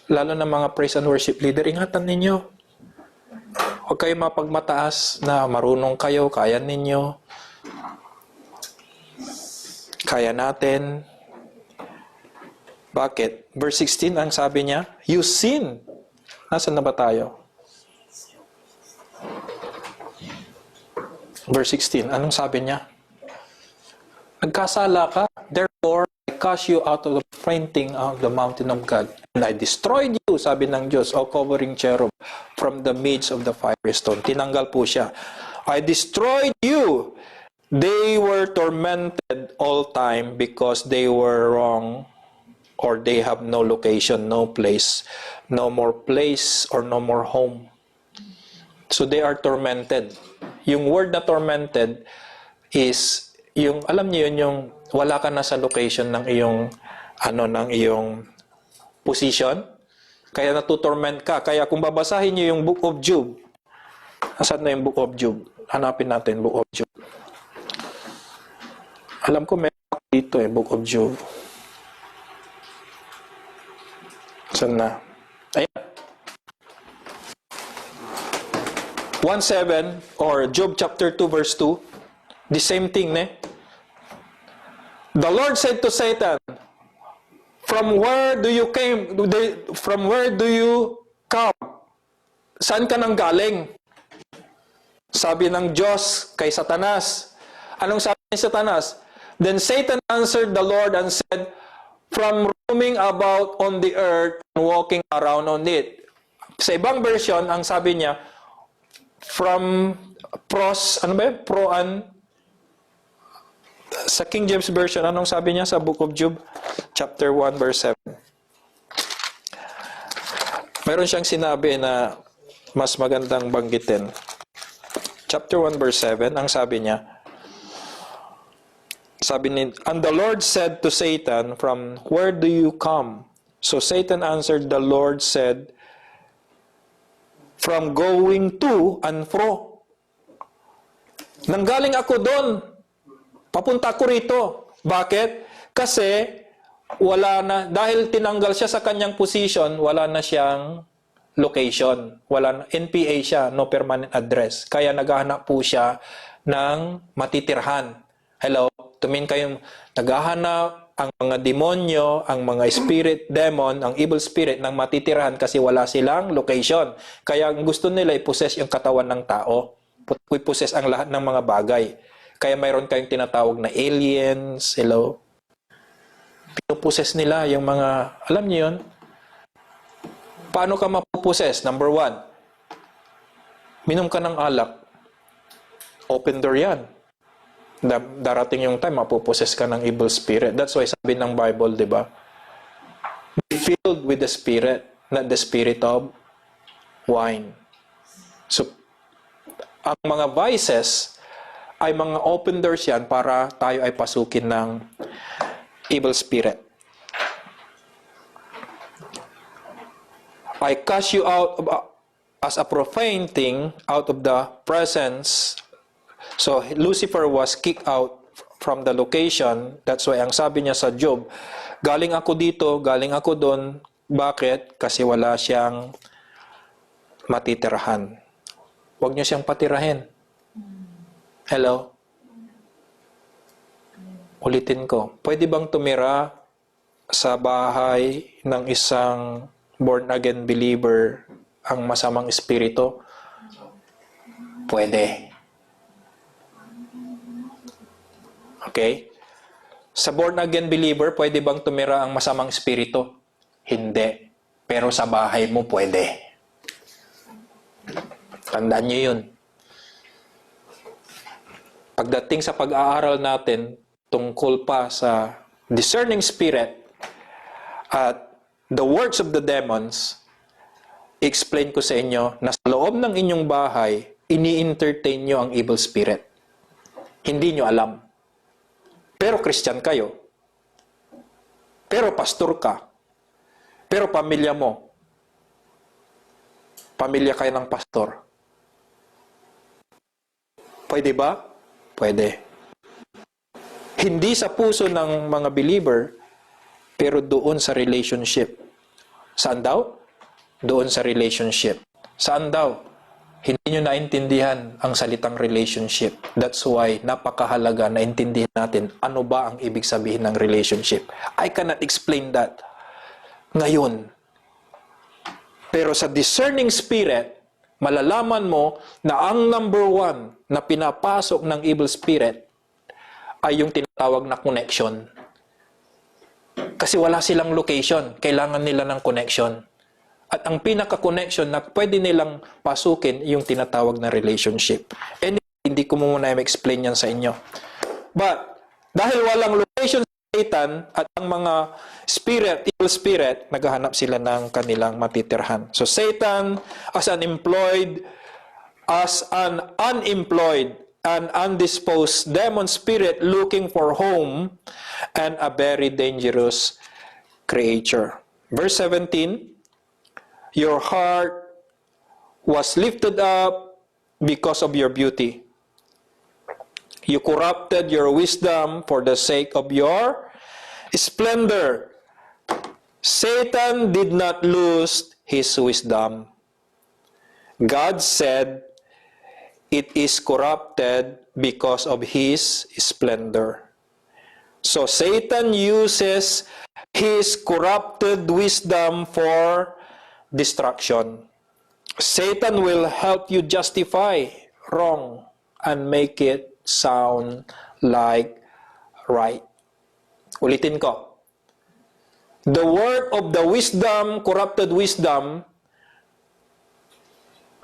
Lalo na mga praise and worship leader, ingatan ninyo. Huwag kayo mapagmataas na marunong kayo, kaya ninyo. Kaya natin. Bakit? Verse 16, ang sabi niya, you sin. Nasaan na ba tayo? Verse 16, anong sabi niya? Nagkasala ka, therefore, I cast you out of the printing of the mountain of God. And I destroyed you, sabi ng Diyos, O covering cherub, from the midst of the fiery stone. Tinanggal po siya. I destroyed you. They were tormented all time because they were wrong, or they have no location, no place, no more place, or no more home. So they are tormented. Yung word na tormented is yung, alam niyo yun, yung wala ka na sa location ng iyong ng iyong position. Kaya natutorment ka. Kaya kung babasahin niyo yung Book of Job, asan na yung Book of Job? Hanapin natin Book of Job. Alam ko may dito Book of Job. Saan na? Ayan. 1:7 or Job chapter 2 verse 2. The same thing, ne? The Lord said to Satan, from where do you came? From where do you come? Saan ka nang galing? Sabi ng Diyos kay Satanas. Anong sabi ni Satanas? Then Satan answered the Lord and said, from roaming about on the earth and walking around on it. Sa ibang version, ang sabi niya, from sa King James Version, anong sabi niya sa Book of Job? Chapter 1, verse 7. Meron siyang sinabi na mas magandang banggitin. Chapter 1, verse 7, ang sabi niya, and the Lord said to Satan, from where do you come? So Satan answered, the Lord said, from going to and fro. Nanggaling ako doon. Papunta ako rito. Bakit? Kasi wala na, dahil tinanggal siya sa kanyang position, wala na siyang location. NPA siya, no permanent address. Kaya naghahanap po siya ng matitirhan. Hello? Tumin kayong naghahanap ang mga demonyo, ang mga spirit, demon, ang evil spirit ng matitirhan kasi wala silang location. Kaya ang gusto nila i-possess yung katawan ng tao. I-possess ang lahat ng mga bagay. Kaya mayroon kayong tinatawag na aliens, hello? Pinuposes nila yung mga, alam niyo yun? Paano ka mapuposes? Number 1, minom ka ng alak. Open door yan. Darating yung time, mapuposes ka ng evil spirit. That's why sabi ng Bible, di ba? Be filled with the Spirit, not the spirit of wine. So, ang mga vices ay mga open doors yan para tayo ay pasukin ng evil spirit. I cast you out as a profane thing out of the presence. So, Lucifer was kicked out from the location. That's why ang sabi niya sa Job, galing ako dito, galing ako doon. Bakit? Kasi wala siyang matitirahan. Huwag niyo siyang patirahin. Hello? Ulitin ko. Pwede bang tumira sa bahay ng isang born-again believer ang masamang espiritu? Pwede. Okay? Sa born-again believer, pwede bang tumira ang masamang espiritu? Hindi. Pero sa bahay mo, pwede. Tandaan niyo yun. Pagdating sa pag-aaral natin tungkol pa sa discerning spirit at the works of the demons, explain ko sa inyo na sa loob ng inyong bahay, ini-entertain nyo ang evil spirit. Hindi nyo alam. Pero Christian kayo. Pero pastor ka. Pero pamilya mo. Pamilya kayo ng pastor. Pwede ba? Pwede. Hindi sa puso ng mga believer, pero doon sa relationship. Saan daw? Doon sa relationship. Saan daw? Hindi nyo naintindihan ang salitang relationship. That's why napakahalaga na intindihan natin ano ba ang ibig sabihin ng relationship. I cannot explain that ngayon. Pero sa discerning spirit, malalaman mo na ang number one na pinapasok ng evil spirit ay yung tinatawag na connection. Kasi wala silang location. Kailangan nila ng connection. At ang pinaka-connection na pwede nilang pasukin yung tinatawag na relationship. And hindi ko muna i-explain yan sa inyo. But, dahil walang location sa Satan at ang mga spirit, evil spirit, naghahanap sila ng kanilang matitirhan. So, Satan as an unemployed, an undisposed demon spirit looking for home and a very dangerous creature. Verse 17, your heart was lifted up because of your beauty. You corrupted your wisdom for the sake of your splendor. Satan did not lose his wisdom. God said, it is corrupted because of his splendor. So Satan uses his corrupted wisdom for destruction. Satan will help you justify wrong and make it sound like right. Ulitin ko. The word of the wisdom, corrupted wisdom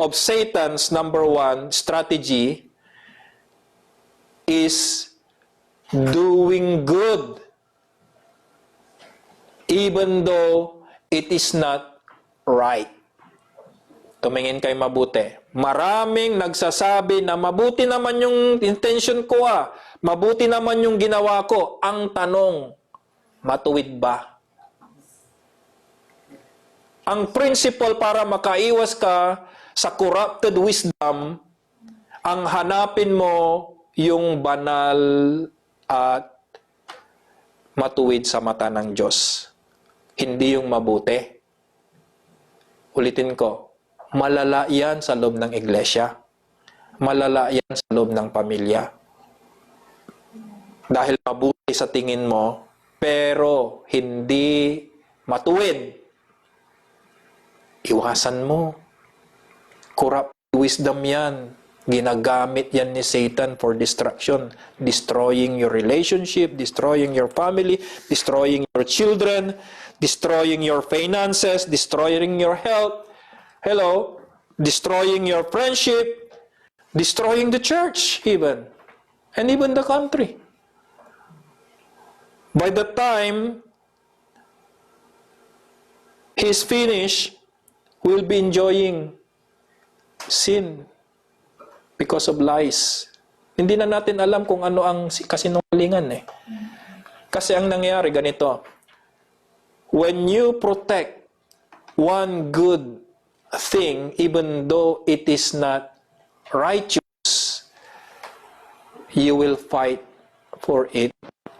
of Satan's number one strategy is doing good even though it is not right. Tumingin kayo mabuti. Maraming nagsasabi na mabuti naman yung intention ko mabuti naman yung ginawa ko. Ang tanong, matuwid ba? Ang principle para makaiwas ka sa corrupted wisdom, ang hanapin mo yung banal at matuwid sa mata ng Diyos. Hindi yung mabuti. Ulitin ko, malala yan sa loob ng iglesia. Malala yan sa loob ng pamilya. Dahil mabuti sa tingin mo, pero hindi matuwid. Iwasan mo. Corrupt wisdom yan. Ginagamit yan ni Satan for destruction. Destroying your relationship, destroying your family, destroying your children, destroying your finances, destroying your health. Hello? Destroying your friendship, destroying the church even. and even the country. By the time he's finished, we'll be enjoying sin because of lies. Hindi na natin alam kung ano ang kasinungalingan eh. Kasi ang nangyayari ganito, when you protect one good thing, even though it is not righteous, you will fight for it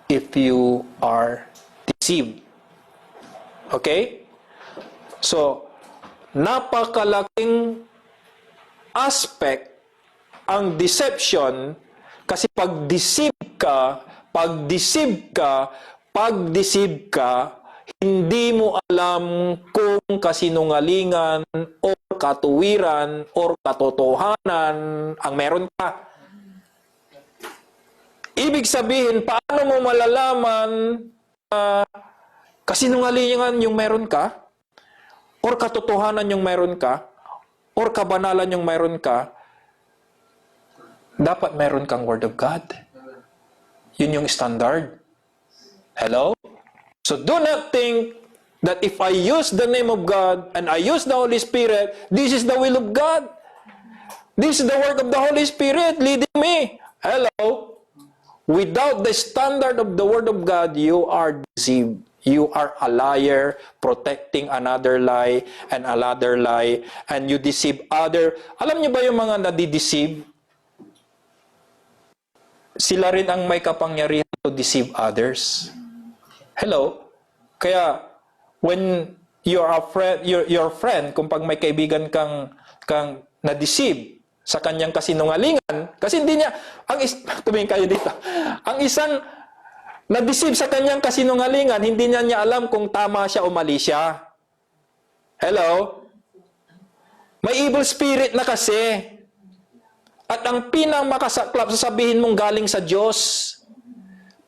if you are deceived. Okay? So, napakalaking aspect ang deception kasi pag-deceive ka, hindi mo alam kung kasinungalingan o katuwiran o katotohanan ang meron ka. Ibig sabihin, paano mo malalaman kasinungalingan yung meron ka? Or katotohanan yung meron ka? Or kabanalan yung meron ka? Dapat meron kang Word of God. Yun yung standard. Hello? So do not think that if I use the name of God and I use the Holy Spirit, this is the will of God. This is the work of the Holy Spirit leading me. Hello? Without the standard of the Word of God, you are deceived. You are a liar, protecting another lie and another lie, and you deceive other. Alam niyo ba yung mga nadideceive? Sila rin ang may kapangyarihan to deceive others. Hello? Kaya, when you are a friend, your friend, kung pag may kaibigan kang na-deceive sa kanyang kasinungalingan, kasi hindi niya, tumingin kayo dito, ang isang na-deceive sa kanyang kasinungalingan, hindi niya alam kung tama siya o mali siya. Hello? May evil spirit na kasi. At ang pinamakasaklap, sasabihin mong galing sa Diyos.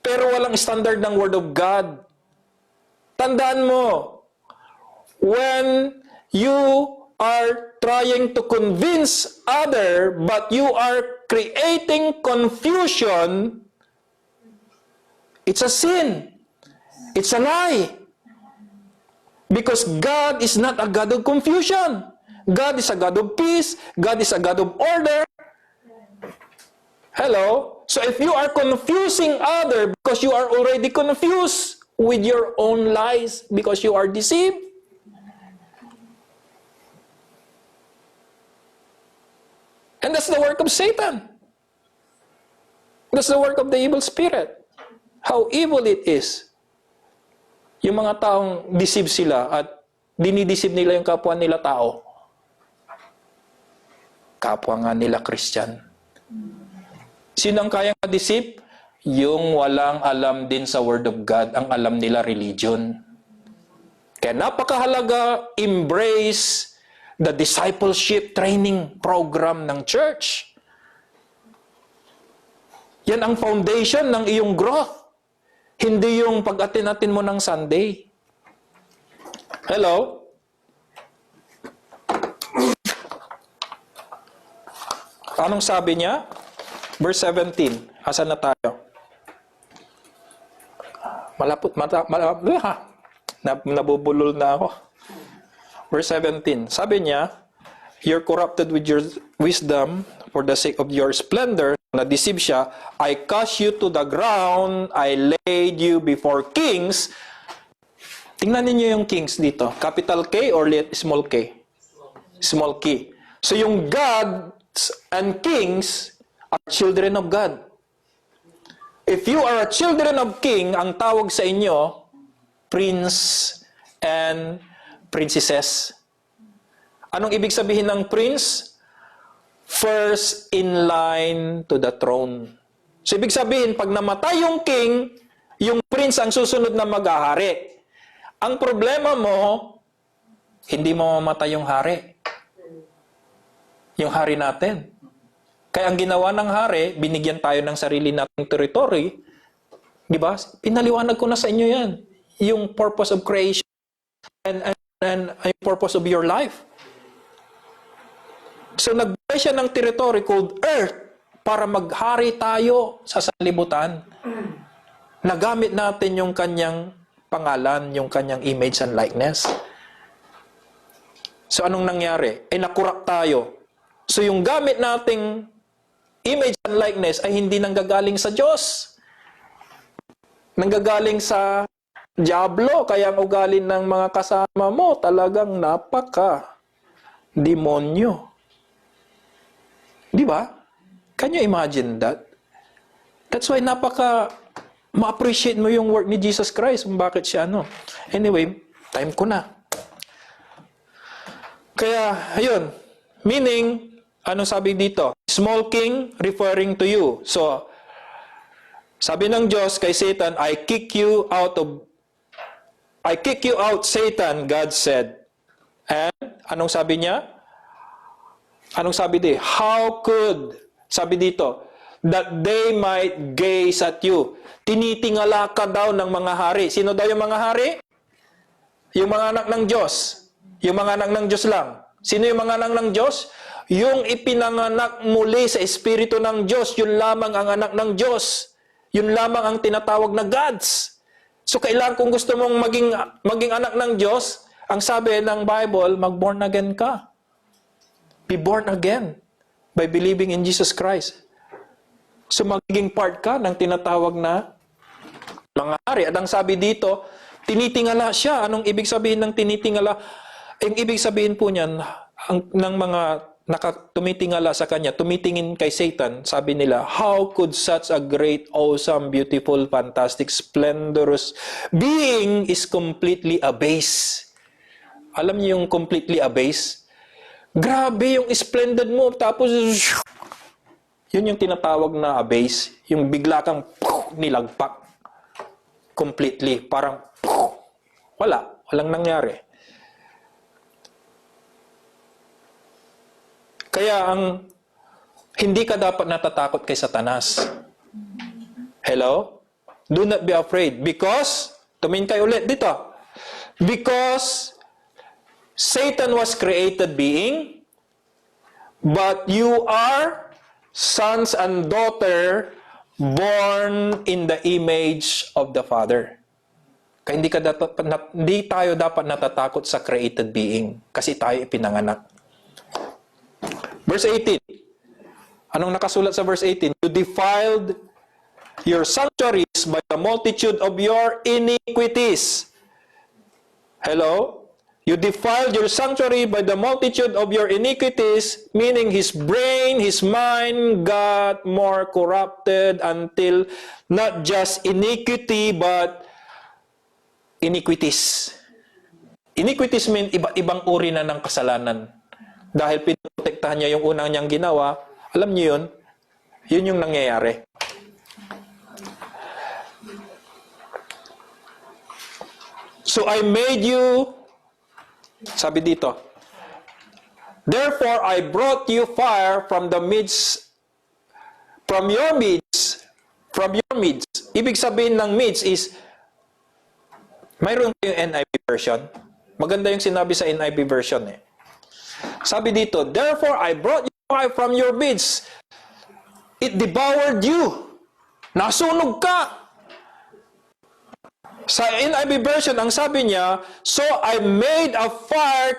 Pero walang standard ng Word of God. Tandaan mo, when you are trying to convince other, but you are creating confusion, it's a sin. It's a lie. Because God is not a God of confusion. God is a God of peace. God is a God of order. Hello? So if you are confusing other because you are already confused with your own lies because you are deceived, and that's the work of Satan. That's the work of the evil spirit. How evil it is. Yung mga taong deceive sila at dinideceive nila yung kapwa nila tao. Kapwa nga nila Christian. Sino ang kayang ma-deceive? Yung walang alam din sa Word of God, ang alam nila religion. Kaya napakahalaga, embrace the discipleship training program ng church. Yan ang foundation ng iyong growth. Hindi yung pag-atin-atin mo ng Sunday. Hello? Anong sabi niya? Verse 17. Asan na tayo? Nabubulol na ako. Verse 17. Sabi niya, you're corrupted with your wisdom for the sake of your splendor. Na-deceive siya. I cast you to the ground. I laid you before kings. Tingnan niyo yung kings dito. Capital K or small k? Small k. So yung gods and kings are children of God. If you are a children of king, ang tawag sa inyo, prince and princesses. Anong ibig sabihin ng prince? First in line to the throne. So ibig sabihin, pag namatay yung king, yung prince ang susunod na mag-ahari. Ang problema mo, hindi mo mamatay yung hari. Yung hari natin. Kaya ang ginawa ng hari, binigyan tayo ng sarili nating territory. Di ba? Pinaliwanag ko na sa inyo yan. Yung purpose of creation and yung purpose of your life. So nagbigay siya ng territory called earth para maghari tayo sa sanlibutan. Nagamit natin yung kanyang pangalan, yung kanyang image and likeness. So anong nangyari? Nakurap tayo. So yung gamit nating image and likeness ay hindi nanggagaling sa Diyos. Nanggagaling sa Diablo, kaya ang ugali ng mga kasama mo talagang demonyo. Di ba? Can you imagine that? That's why ma-appreciate mo yung work ni Jesus Christ kung bakit siya Anyway, time ko na. Kaya, ayun. Meaning, anong sabi dito? Small king referring to you. So, sabi ng Diyos kay Satan, I kick you out, Satan, God said. And, anong sabi niya? Anong sabi dito? How could, sabi dito, that they might gaze at you. Tinitingala ka daw ng mga hari. Sino daw yung mga hari? Yung mga anak ng Diyos. Yung mga anak ng Diyos lang. Sino yung mga anak ng Diyos? Yung ipinanganak muli sa Espiritu ng Diyos, yun lamang ang anak ng Diyos. Yun lamang ang tinatawag na gods. So kailangan kung gusto mong maging anak ng Diyos, ang sabi ng Bible, mag-born again ka. Be born again by believing in Jesus Christ. So magiging part ka ng tinatawag na mga hari. At ang sabi dito, tinitingala siya. Anong ibig sabihin ng tinitingala? Ang ibig sabihin po niyan, ng mga tumitingala sa kanya, tumitingin kay Satan, sabi nila, how could such a great, awesome, beautiful, fantastic, splendorous being is completely abased? Alam niyo yung completely abased? Grabe yung splendid mo, tapos yun yung tinatawag na abase, yung bigla kang nilagpak completely, parang walang nangyari. Kaya hindi ka dapat natatakot kay Satanas. Hello? Do not be afraid because, tumingin kayo ulit dito, because Satan was created being, but you are sons and daughter born in the image of the Father. Kaya hindi tayo dapat natatakot sa created being kasi tayo ipinanganak. Verse 18. Anong nakasulat sa verse 18? You defiled your sanctuaries by the multitude of your iniquities. Hello? You defiled your sanctuary by the multitude of your iniquities, meaning his brain, his mind got more corrupted until not just iniquity, but iniquities. Iniquities mean iba-ibang uri na ng kasalanan. Dahil pinoprotektahan niya yung unang niyang ginawa, alam niyo yun? Yun yung nangyayari. So I made you, sabi dito, therefore I brought you fire from your midst. Ibig sabihin ng midst is, mayroon yung NIV version. Maganda yung sinabi sa NIV version Sabi dito, therefore I brought you fire from your midst. It devoured you. Nasunog ka. Sa NIV version, ang sabi niya, so I made a fire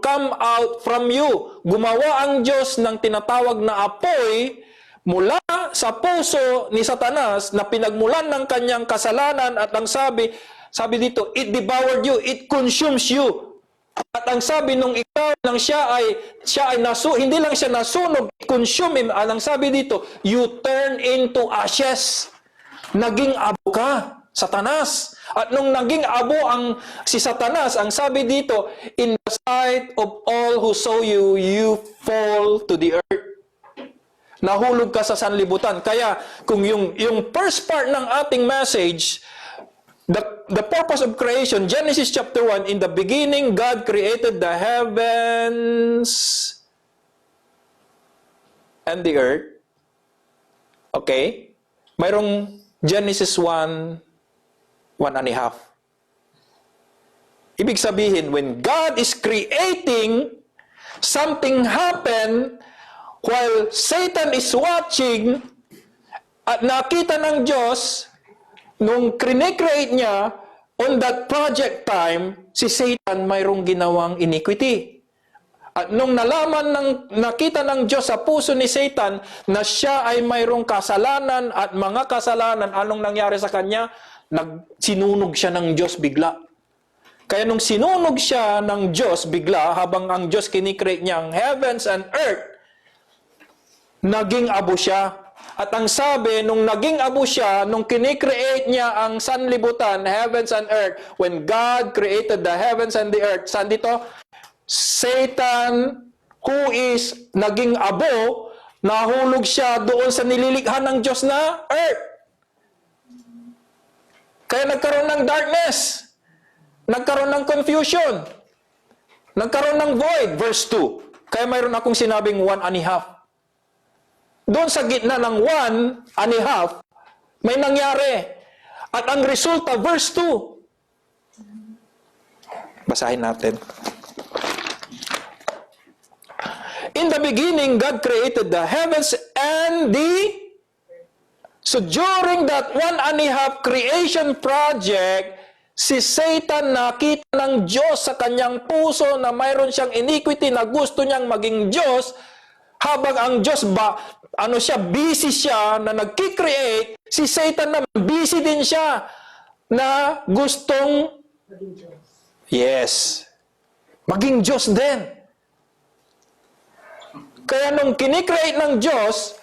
come out from you. Gumawa ang Diyos ng tinatawag na apoy mula sa puso ni Satanas na pinagmulan ng kanyang kasalanan at ang sabi dito, it devoured you, it consumes you. At ang sabi nung ikaw lang siya ay hindi lang siya nasunog, consume him. Ang sabi dito, you turn into ashes. Naging abo ka, Satanas. At nung naging abo si Satanas, ang sabi dito, in the sight of all who saw you, you fall to the earth. Nahulog ka sa sanlibutan. Kaya kung yung first part ng ating message, the purpose of creation, Genesis chapter 1, in the beginning, God created the heavens and the earth. Okay? Mayroong Genesis 1:1.5. Ibig sabihin, when God is creating, something happen while Satan is watching, at nakita ng Diyos, nung create niya, on that project time, si Satan mayroong ginawang iniquity. At nung nakita ng Diyos sa puso ni Satan na siya ay mayroong kasalanan at mga kasalanan, anong nangyari sa kanya? Sinunog siya ng Diyos bigla. Kaya nung sinunog siya ng Diyos bigla, habang ang Diyos kinikreate niya ang heavens and earth, naging abo siya. At ang sabi, nung naging abo siya, nung kinikreate niya ang sanlibutan, heavens and earth, when God created the heavens and the earth, saan dito? Satan, who is naging abo, nahulog siya doon sa nililikha ng Diyos na earth. Kaya nagkaroon ng darkness. Nagkaroon ng confusion. Nagkaroon ng void. Verse 2. Kaya mayroon akong sinabing 1 and a half. Doon sa gitna ng 1 and a half, may nangyari. At ang resulta, verse 2. Basahin natin. In the beginning, God created the heavens and the... So during that 1 and a half creation project, si Satan nakita ng Diyos sa kanyang puso na mayroon siyang iniquity na gusto niyang maging Diyos, habang ang Diyos busy siya na nagki-create, si Satan naman busy din siya na gustong maging Diyos din. Kaya nung kinikreate ng Diyos,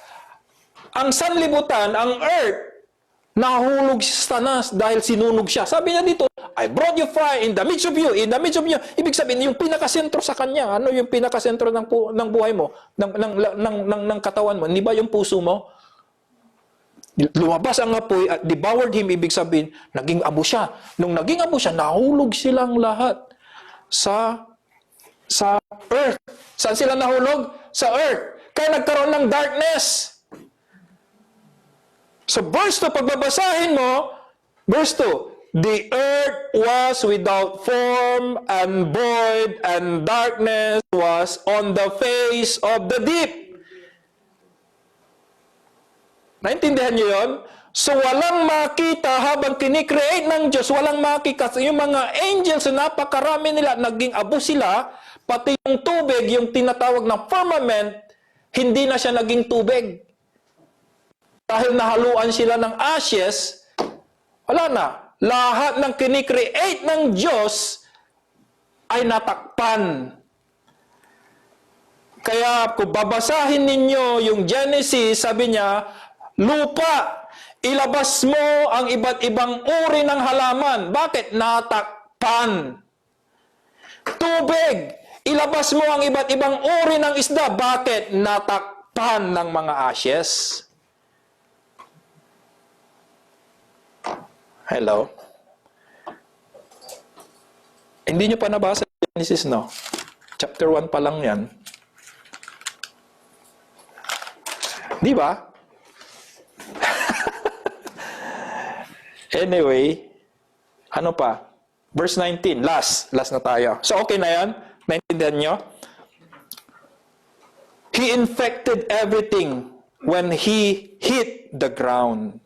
ang sanlibutan, ang earth, nahulog sa tanas dahil sinunog siya. Sabi niya dito, I brought you fire in the midst of you, in the midst of you. Ibig sabihin, yung pinakasentro sa kanya, ano yung pinakasentro ng buhay mo, ng katawan mo, hindi ba yung puso mo? Lumabas ang apoy at devoured him, ibig sabihin, naging abo siya. Nung naging abo siya, nahulog silang lahat sa earth. Saan sila nahulog? Sa earth. Kaya nagkaroon ng darkness. So verse 2, pagbabasahin mo, verse 2, the earth was without form and void, and darkness was on the face of the deep. Naintindihan niyo yun? So walang makita habang kinikreate ng Diyos, walang makita. Yung mga angels, napakarami nila, naging abo sila, pati yung tubig, yung tinatawag na firmament, hindi na siya naging tubig. Dahil nahaluan sila ng ashes, wala na. Lahat ng kinikreate ng Diyos ay natakpan. Kaya kung babasahin ninyo yung Genesis, sabi niya, lupa, ilabas mo ang iba't ibang uri ng halaman. Bakit? Natakpan. Tubig, ilabas mo ang iba't ibang uri ng isda. Bakit? Natakpan ng mga ashes. Hello? Hindi nyo pa nabasa Genesis, no? Chapter 1 pa lang yan. Di ba? Anyway, ano pa? Verse 19, last na tayo. So okay na yan? Naintindihan nyo? He infected everything when he hit the ground.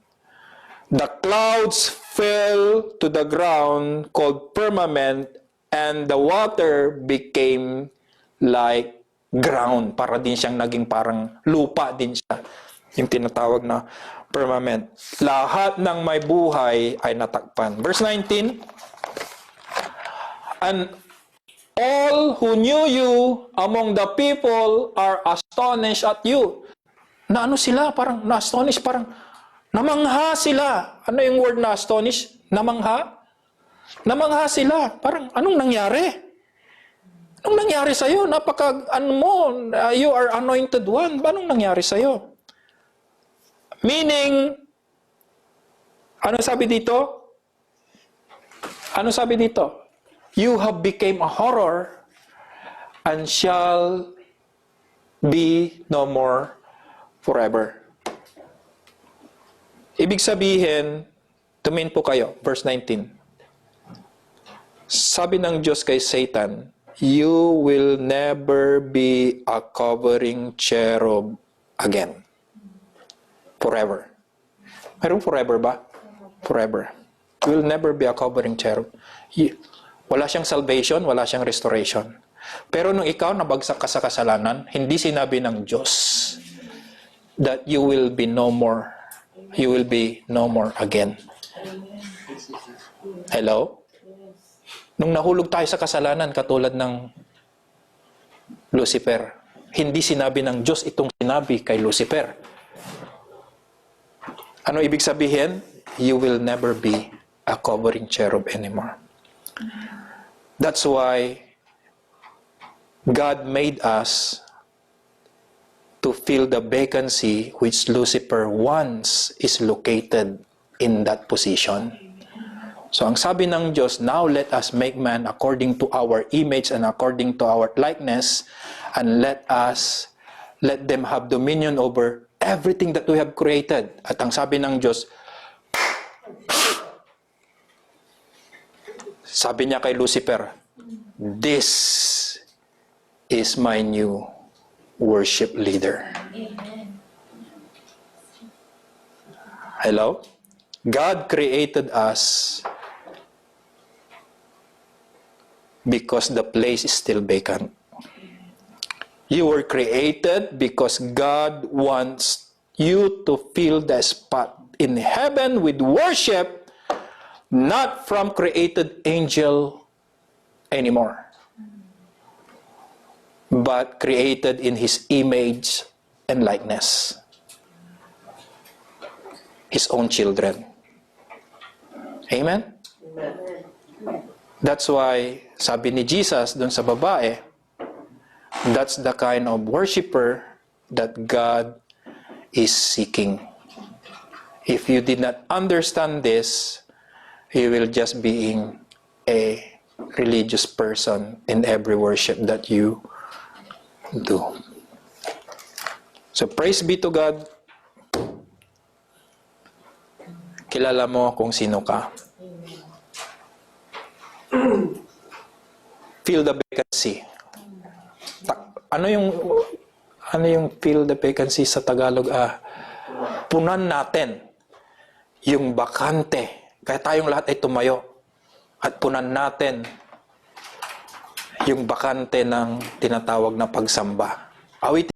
The clouds fell to the ground called firmament, and the water became like ground. Para din siyang naging parang lupa din siya. Yung tinatawag na firmament. Lahat ng may buhay ay natakpan. Verse 19, and all who knew you among the people are astonished at you. Na ano sila? Parang na-astonish, parang namangha sila. Ano yung word na astonish? Namangha? Namangha sila. Parang, anong nangyari? Anong nangyari sa'yo? You are anointed one. Anong nangyari sa'yo? Meaning, ano sabi dito? Ano sabi dito? You have become a horror and shall be no more forever. Ibig sabihin, tumingin po kayo, verse 19. Sabi ng Diyos kay Satan, you will never be a covering cherub again. Forever. Mayroong forever ba? Forever. You will never be a covering cherub. Wala siyang salvation, wala siyang restoration. Pero nung ikaw nabagsak ka sa kasalanan, hindi sinabi ng Diyos that you will be no more. You will be no more again. Hello? Nung nahulog tayo sa kasalanan, katulad ng Lucifer, hindi sinabi ng Diyos itong sinabi kay Lucifer. Ano ibig sabihin? You will never be a covering cherub anymore. That's why God made us to fill the vacancy which Lucifer once is located in that position. So ang sabi ng Diyos, now let us make man according to our image and according to our likeness, and let them have dominion over everything that we have created. At ang sabi ng Diyos, sabi niya kay Lucifer, this is my new worship leader. Hello? God created us because the place is still vacant. You were created because God wants you to fill the spot in heaven with worship, not from created angel anymore, but created in His image and likeness. His own children. Amen? That's why, sabi ni Jesus dun sa babae, that's the kind of worshiper that God is seeking. If you did not understand this, you will just being a religious person in every worship that you do. So praise be to God. Kilala mo kung sino ka. Fill the vacancy. Ano yung fill the vacancy sa Tagalog? Punan natin yung bakante. Kaya tayong lahat ay tumayo. At punan natin yung bakante ng tinatawag na pagsamba. Awitin